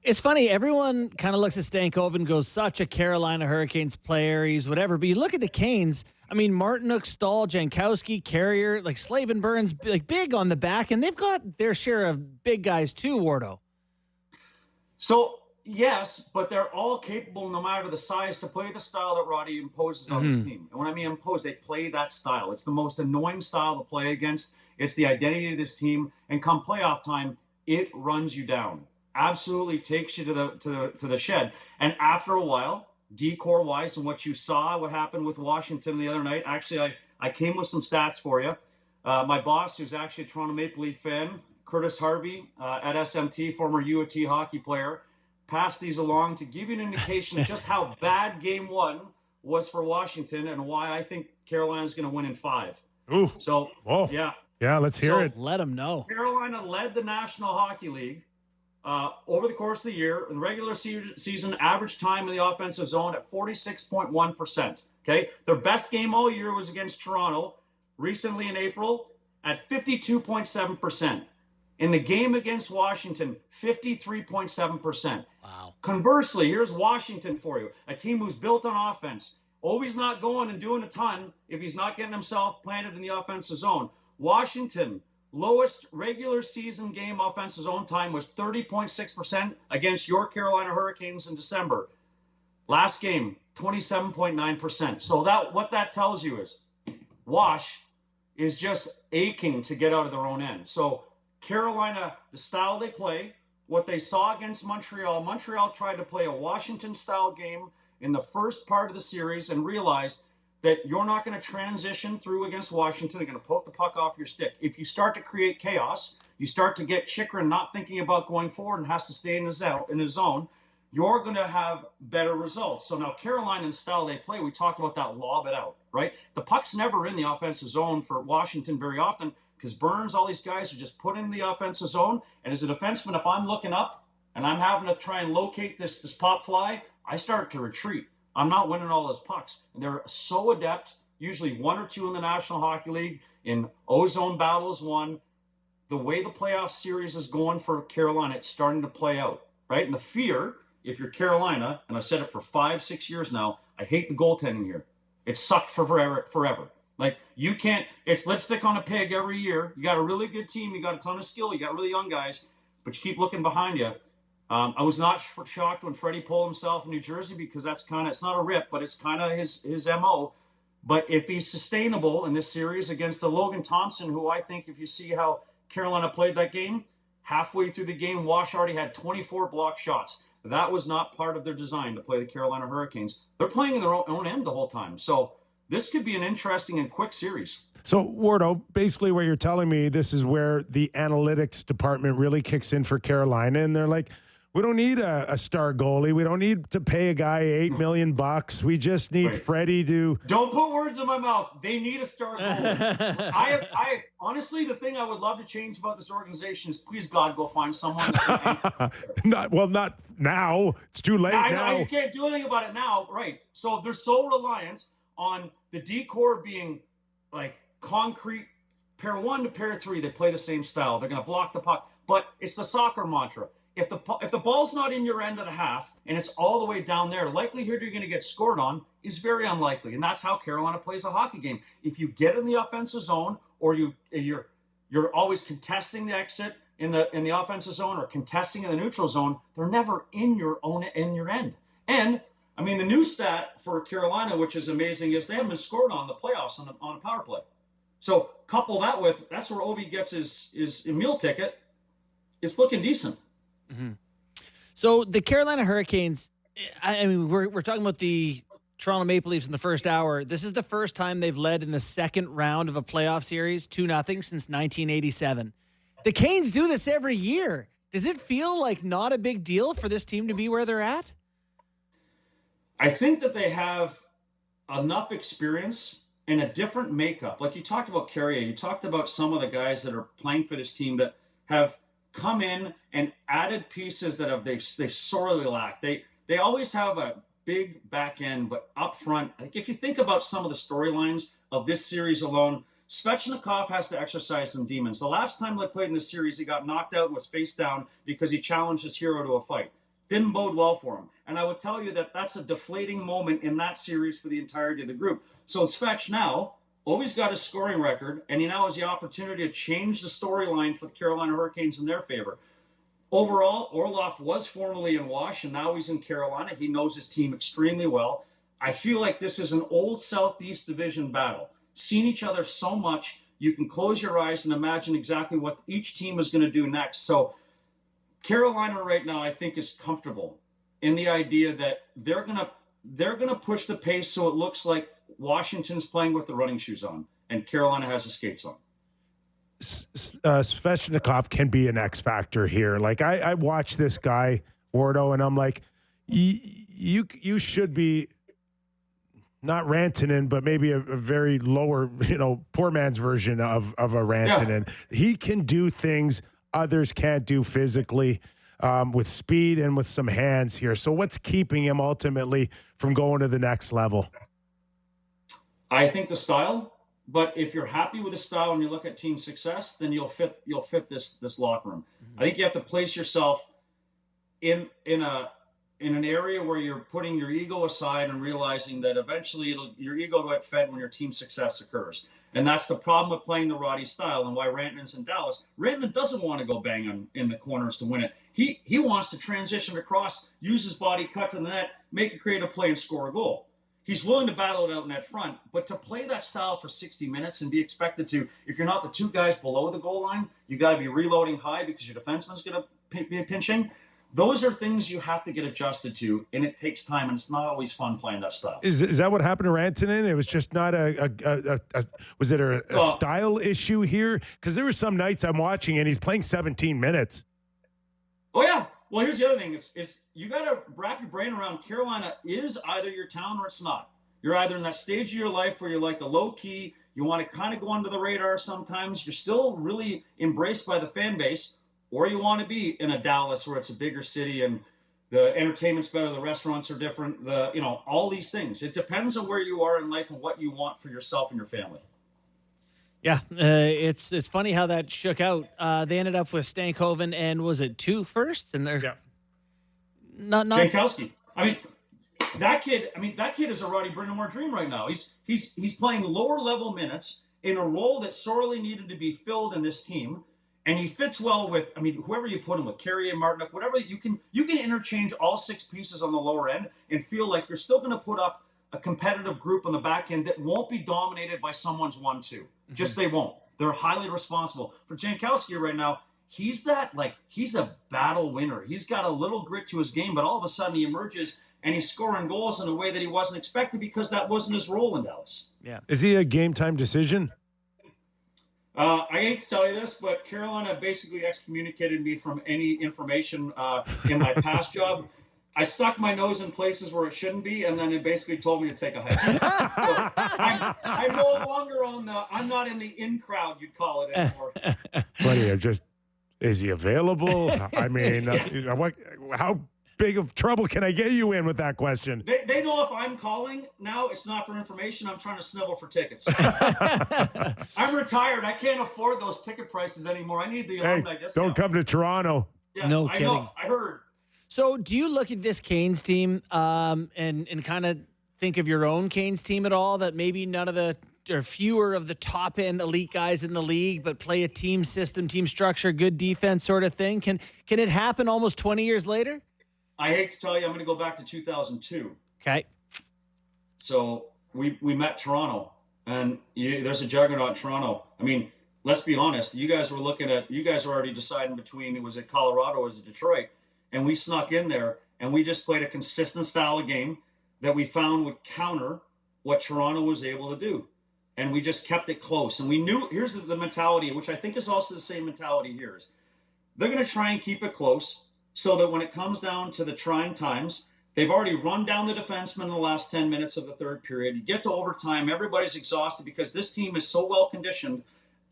It's funny. Everyone kind of looks at Stankoven and goes, such a Carolina Hurricanes player. He's whatever. But you look at the Canes. I mean, Martinook, Stahl, Jankowski, Carrier, like Slavin Burns, like big on the back, and they've got their share of big guys too, Wardo. So, yes, but they're all capable, no matter the size, to play the style that Roddy imposes on his team. And when I mean impose, they play that style. It's the most annoying style to play against. It's the identity of this team. And come playoff time, it runs you down. Absolutely takes you to the shed. And after a while, decor-wise, and what you saw, what happened with Washington the other night, actually, I came with some stats for you. My boss, who's actually a Toronto Maple Leaf fan, Curtis Harvey at SMT, former UAT hockey player, passed these along to give you an indication of just how bad Game 1 was for Washington and why I think Carolina's going to win in 5. Ooh. So, whoa. Yeah, let's hear it. Let them know. Carolina led the National Hockey League over the course of the year. In the regular season, average time in the offensive zone at 46.1%. Okay? Their best game all year was against Toronto, recently in April, at 52.7%. In the game against Washington, 53.7%. Wow. Conversely, here's Washington for you, a team who's built on offense. Ovi's not going and doing a ton if he's not getting himself planted in the offensive zone. Washington, lowest regular season game offensive zone time was 30.6% against your Carolina Hurricanes in December. Last game, 27.9%. So what that tells you is Wash is just aching to get out of their own end. So Carolina, the style they play, what they saw against Montreal tried to play a Washington-style game in the first part of the series and realized that you're not going to transition through against Washington. They're going to poke the puck off your stick. If you start to create chaos, you start to get Chychrun not thinking about going forward and has to stay in his zone, you're going to have better results. So now Carolina and the style they play, we talked about that lob it out, right? The puck's never in the offensive zone for Washington very often because Burns, all these guys are just put in the offensive zone. And as a defenseman, if I'm looking up and I'm having to try and locate this pop fly, I start to retreat. I'm not winning all those pucks. And they're so adept, usually one or two in the National Hockey League, in ozone battles won. The way the playoff series is going for Carolina, it's starting to play out, right? And the fear, if you're Carolina, and I've said it for 5-6 years now, I hate the goaltending here. It sucked for forever. Like, you can't, it's lipstick on a pig every year. You got a really good team. You got a ton of skill. You got really young guys, but you keep looking behind you. I was not shocked when Freddie pulled himself in New Jersey because that's kind of, it's not a rip, but it's kind of his MO. But if he's sustainable in this series against the Logan Thompson, who I think, if you see how Carolina played that game, halfway through the game, Wash already had 24 block shots. That was not part of their design to play the Carolina Hurricanes. They're playing in their own end the whole time. So this could be an interesting and quick series. So, Wardo, basically what you're telling me, this is where the analytics department really kicks in for Carolina. And they're like, We don't need a star goalie. We don't need to pay a guy $8 million. We just need Freddie to. Don't put words in my mouth. They need a star goalie. I honestly, the thing I would love to change about this organization is, please God, go find someone. Not now. It's too late I now. know you can't do anything about it now, right? So they're so reliant on the decor being like concrete. Pair 1 to pair 3, they play the same style. They're going to block the puck, but it's the soccer mantra. If the ball's not in your end of the half and it's all the way down there, likelihood you're going to get scored on is very unlikely, and that's how Carolina plays a hockey game. If you get in the offensive zone, or you're always contesting the exit in the offensive zone or contesting in the neutral zone, they're never in your end. And I mean, the new stat for Carolina, which is amazing, is they haven't been scored on in the playoffs on a power play. So couple that with, that's where Ovi gets his meal ticket. It's looking decent. Mm-hmm. So the Carolina Hurricanes, I mean, we're talking about the Toronto Maple Leafs in the first hour. This is the first time they've led in the second round of a playoff series, 2-0 since 1987. The Canes do this every year. Does it feel like not a big deal for this team to be where they're at? I think that they have enough experience and a different makeup. Like you talked about Carrier, you talked about some of the guys that are playing for this team that have come in and added pieces that they've sorely lacked. They always have a big back end, but up front, like if you think about some of the storylines of this series alone, Svechnikov has to exercise some demons. The last time they played in this series, he got knocked out and was face down because he challenged his hero to a fight. Didn't bode well for him. And I would tell you that that's a deflating moment in that series for the entirety of the group. So Svech now always got his scoring record, and he now has the opportunity to change the storyline for the Carolina Hurricanes in their favor. Overall, Orlov was formerly in Wash, and now he's in Carolina. He knows his team extremely well. I feel like this is an old Southeast Division battle. Seen each other so much, you can close your eyes and imagine exactly what each team is going to do next. So Carolina right now, I think, is comfortable in the idea that they're gonna push the pace so it looks like Washington's playing with the running shoes on and Carolina has the skates on. Svechnikov can be an X factor here. Like I watch this guy Wardo, and I'm like, you should be not Rantanen, but maybe a very lower, poor man's version of a Rantanen. Yeah. He can do things others can't do physically, with speed and with some hands here. So what's keeping him ultimately from going to the next level? I think the style, but if you're happy with the style and you look at team success, then you'll fit this locker room. Mm-hmm. I think you have to place yourself in an area where you're putting your ego aside and realizing that eventually your ego will get fed when your team success occurs. And that's the problem with playing the Roddy style and why Rantanen's in Dallas. Rantanen doesn't want to go bang in the corners to win it. He wants to transition across, use his body, cut to the net, make a creative play, and score a goal. He's willing to battle it out in that front, but to play that style for 60 minutes and be expected to, if you're not the two guys below the goal line, you got to be reloading high because your defenseman's going to be pinching. Those are things you have to get adjusted to, and it takes time, and it's not always fun playing that style. Is that what happened to Rantanen? It was just not a style issue here? Because there were some nights I'm watching, and he's playing 17 minutes. Oh, yeah. Well, here's the other thing. Is you got to wrap your brain around Carolina is either your town or it's not. You're either in that stage of your life where you're like a low-key, you want to kind of go under the radar sometimes. You're still really embraced by the fan base, or you want to be in a Dallas where it's a bigger city and the entertainment's better, the restaurants are different, all these things. It depends on where you are in life and what you want for yourself and your family. Yeah, it's funny how that shook out. They ended up with Stankoven and was it 2 firsts? And they're not Jankowski. That kid is a Roddy Brind'Amour dream right now. He's playing lower level minutes in a role that sorely needed to be filled in this team. And he fits well with, whoever you put him with, Carrier, Martinook, whatever, you can interchange all 6 pieces on the lower end and feel like you're still going to put up a competitive group on the back end that won't be dominated by someone's 1-2. Mm-hmm. Just they won't. They're highly responsible. For Jankowski right now, he's a battle winner. He's got a little grit to his game, but all of a sudden he emerges and he's scoring goals in a way that he wasn't expected because that wasn't his role in Dallas. Yeah. Is he a game time decision? I hate to tell you this, but Carolina basically excommunicated me from any information in my past job. I stuck my nose in places where it shouldn't be, and then it basically told me to take a hike. So I'm no longer I'm not in the in crowd, you'd call it anymore. Buddy, is he available? I mean, how big of trouble can I get you in with that question? They know if I'm calling now, it's not for information. I'm trying to snivel for tickets. I'm retired. I can't afford those ticket prices anymore. I need the alumni discount. Don't come to Toronto. Yeah, No I kidding. know. I heard. So do you look at this Canes team and kind of think of your own Canes team at all, that maybe none of the or fewer of the top end elite guys in the league, but play a team system, team structure, good defense sort of thing? Can it happen almost 20 years later? I hate to tell you, I'm going to go back to 2002. Okay. So we met Toronto, and there's a juggernaut in Toronto. I mean, let's be honest. You guys were already deciding between, was it Colorado or was it Detroit? And we snuck in there, and we just played a consistent style of game that we found would counter what Toronto was able to do. And we just kept it close. And we knew, here's the mentality, which I think is also the same mentality here, is they're going to try and keep it close so that when it comes down to the trying times, they've already run down the defenseman in the last 10 minutes of the third period. You get to overtime, everybody's exhausted because this team is so well conditioned.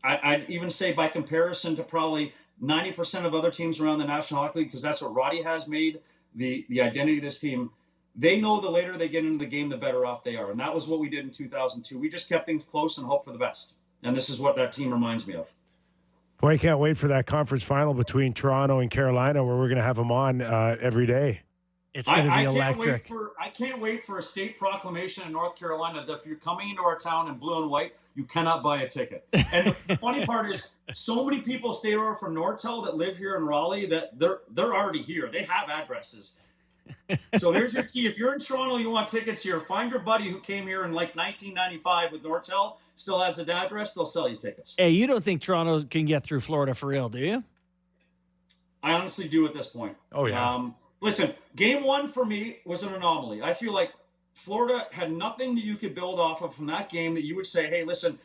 I'd even say by comparison to probably 90% of other teams around the National Hockey League, because that's what Roddy has made the identity of this team. They know the later they get into the game, the better off they are. And that was what we did in 2002. We just kept things close and hoped for the best. And this is what that team reminds me of. Boy, I can't wait for that conference final between Toronto and Carolina, where we're going to have them on every day. It's going to be electric. I can't wait for a state proclamation in North Carolina that if you're coming into our town in blue and white, you cannot buy a ticket. And the funny part is, so many people stay over from Nortel that live here in Raleigh that they're already here. They have addresses. So here's your key. If you're in Toronto, you want tickets here, find your buddy who came here in like 1995 with Nortel, still has an address, they'll sell you tickets. Hey, you don't think Toronto can get through Florida for real, do you? I honestly do at this point. Oh, yeah. Listen, game one for me was an anomaly. I feel like Florida had nothing that you could build off of from that game that you would say, hey, listen,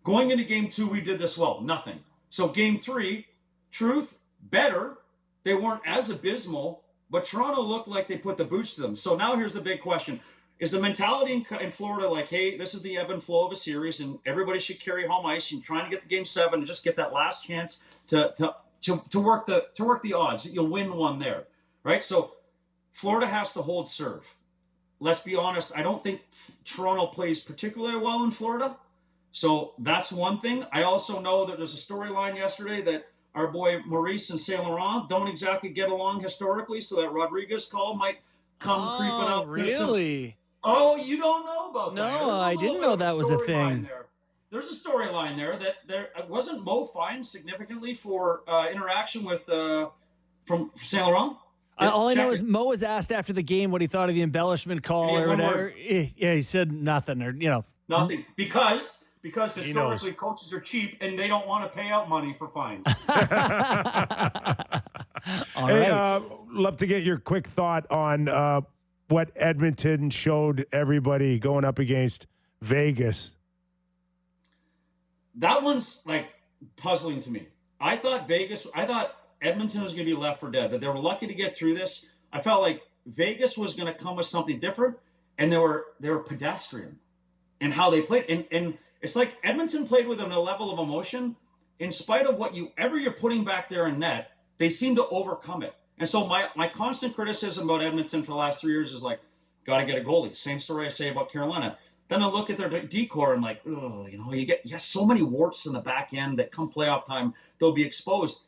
going into game two, we did this well. Nothing. So game three, truth, better. They weren't as abysmal, but Toronto looked like they put the boots to them. So now here's the big question. Is the mentality in Florida like, hey, this is the ebb and flow of a series, and everybody should carry home ice and trying to get to game seven and just get that last chance to work the odds that you'll win one there, right? So Florida has to hold serve. Let's be honest. I don't think Toronto plays particularly well in Florida. So that's one thing. I also know that there's a storyline yesterday that our boy Maurice and Saint Laurent don't exactly get along historically, so that Rodriguez call might come creeping out. Really? Oh, you don't know about that? No, I didn't know that was a thing. There's a storyline there that there wasn't Mo fined significantly for interaction with from Saint Laurent. All I know is Mo was asked after the game what he thought of the embellishment call or whatever. Yeah, he said nothing or nothing because historically coaches are cheap and they don't want to pay out money for fines. All right. Love to get your quick thought on what Edmonton showed everybody going up against Vegas. That one's like puzzling to me. I thought Edmonton was going to be left for dead, that they were lucky to get through this. I felt like Vegas was going to come with something different, and they were pedestrian in how they played. And it's like Edmonton played with them a level of emotion. In spite of what you're putting back there in net, they seem to overcome it. And so my constant criticism about Edmonton for the last 3 years is like, got to get a goalie. Same story I say about Carolina. Then I look at their decor and like, you get so many warts in the back end that come playoff time, they'll be exposed.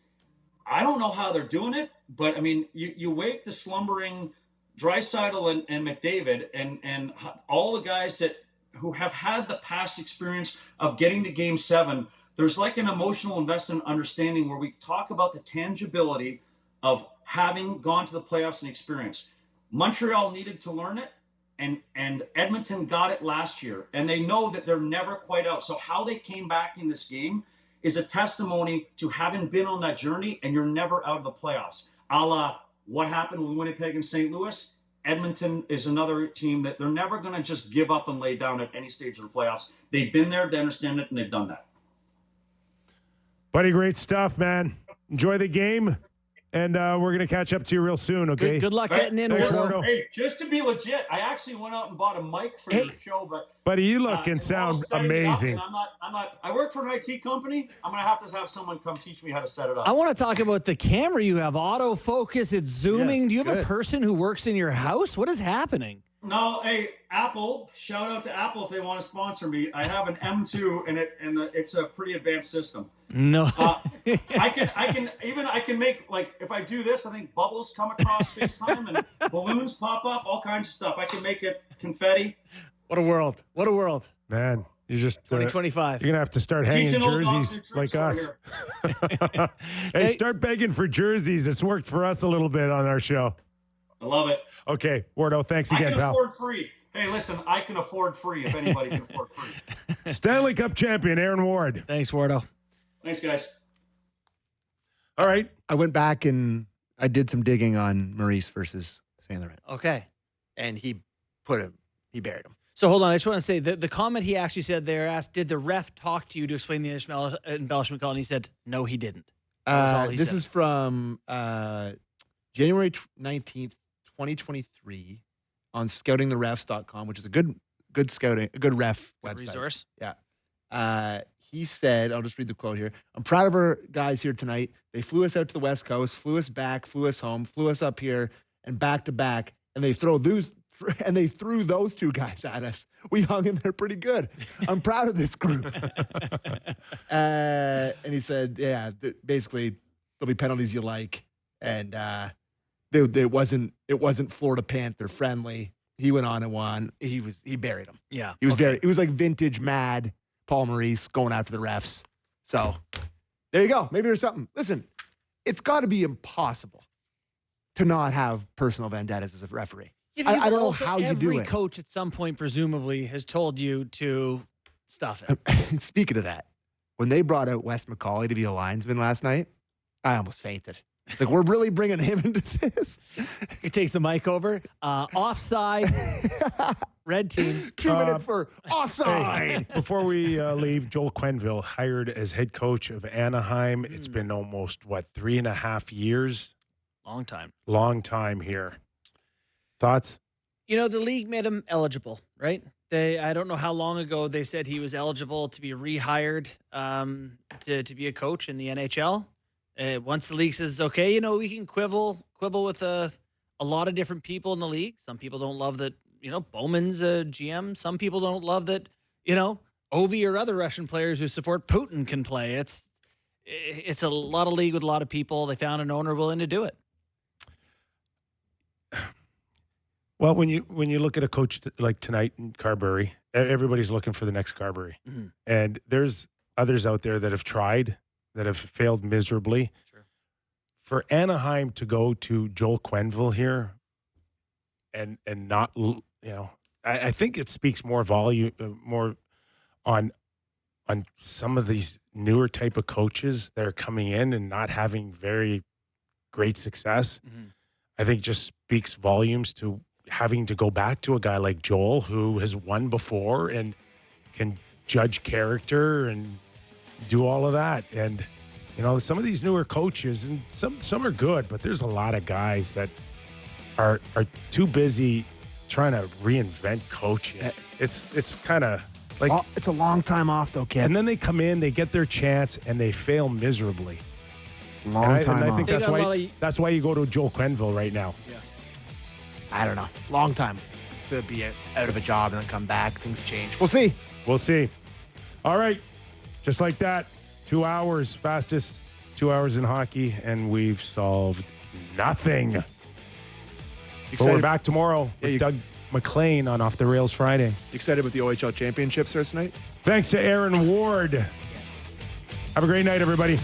I don't know how they're doing it, but I mean, you wake the slumbering Draisaitl and McDavid and all the guys who have had the past experience of getting to game seven. There's like an emotional investment understanding where we talk about the tangibility of having gone to the playoffs and experience. Montreal needed to learn it, and Edmonton got it last year, and they know that they're never quite out. So how they came back in this game is a testimony to having been on that journey, and you're never out of the playoffs. A la what happened with Winnipeg and St. Louis, Edmonton is another team that they're never going to just give up and lay down at any stage of the playoffs. They've been there, they understand it, and they've done that. Buddy, great stuff, man. Enjoy the game. And we're going to catch up to you real soon, okay? Good luck getting in. Thanks, Wardo. Hey, just to be legit, I actually went out and bought a mic for your show, but Buddy, you look and sound amazing. I work for an IT company. I'm going to have someone come teach me how to set it up. I want to talk about the camera you have. Autofocus, it's zooming. Yeah, Do you have good. a person who works in your house? What is happening? No, hey, Apple. Shout out to Apple if they want to sponsor me. I have an M2 and it's a pretty advanced system. No. I can make, like, if I do this, I think bubbles come across FaceTime and balloons pop up, all kinds of stuff. I can make it confetti. What a world. What a world. Man, you just 2025. You're going to have to start hanging Teaching old jerseys Dr. like Tricks us. over Hey, start begging for jerseys. It's worked for us a little bit on our show. I love it. Okay, Wardo, thanks I again, can pal. afford free. Hey, listen, I can afford free if anybody can afford free. Stanley Cup champion, Aaron Ward. Thanks, Wardo. Thanks, guys. All right. I went back and I did some digging on Maurice versus St. Laurent. Okay. And he buried him. So hold on. I just want to say the comment he actually said there asked, did the ref talk to you to explain the embellishment call? And he said, no, he didn't. That was all he This said. is from January 19th, 2023 on scoutingtherefs.com, which is a good ref website. Resource. Yeah. He said, I'll just read the quote here. I'm proud of our guys here tonight. They flew us out to the West Coast, flew us back, flew us home, flew us up here and back to back. And they threw those two guys at us. We hung in there pretty good. I'm proud of this group. And he said, yeah, basically there'll be penalties you like. And it wasn't Florida Panther friendly. He went on and won. He buried him. Yeah. It was like vintage mad Paul Maurice going after the refs. So there you go. Maybe there's something. Listen, it's got to be impossible to not have personal vendettas as a referee. Yeah, I don't know how you do it. Every coach at some point, presumably, has told you to stuff it. Speaking of that, when they brought out Wes McCauley to be a linesman last night, I almost fainted. It's like, we're really bringing him into this. He takes the mic over. Offside. Red team. 2 minutes for offside. Hey, before we leave, Joel Quenneville hired as head coach of Anaheim. It's been almost, 3.5 years? Long time here. Thoughts? You know, the league made him eligible, right? I don't know how long ago they said he was eligible to be rehired to be a coach in the NHL. Once the league says, okay, we can quibble with a lot of different people in the league. Some people don't love that, Bowman's a GM. Some people don't love that, Ovi or other Russian players who support Putin can play. It's a lot of league with a lot of people. They found an owner willing to do it. Well, when you look at a coach like tonight in Carberry, everybody's looking for the next Carberry. Mm-hmm. And there's others out there that have tried, that have failed miserably. Sure. For Anaheim to go to Joel Quenneville here and not, I think it speaks more volume, more on some of these newer type of coaches that are coming in and not having very great success. Mm-hmm. I think just speaks volumes to having to go back to a guy like Joel who has won before and can judge character and do all of that. And, some of these newer coaches, and some are good, but there's a lot of guys that are too busy trying to reinvent coaching. It's kind of like... It's a long time off, though, kid. And then they come in, they get their chance, and they fail miserably. It's a long time I off. think that's why you go to Joel Quenneville right now. Yeah. I don't know. Long time to be out of a job and then come back. Things change. We'll see. We'll see. All right. Just like that. 2 hours, fastest 2 hours in hockey, and we've solved nothing. But we're back tomorrow with Doug McLean on Off the Rails Friday. You excited about the OHL championships there tonight? Thanks to Aaron Ward. Have a great night, everybody.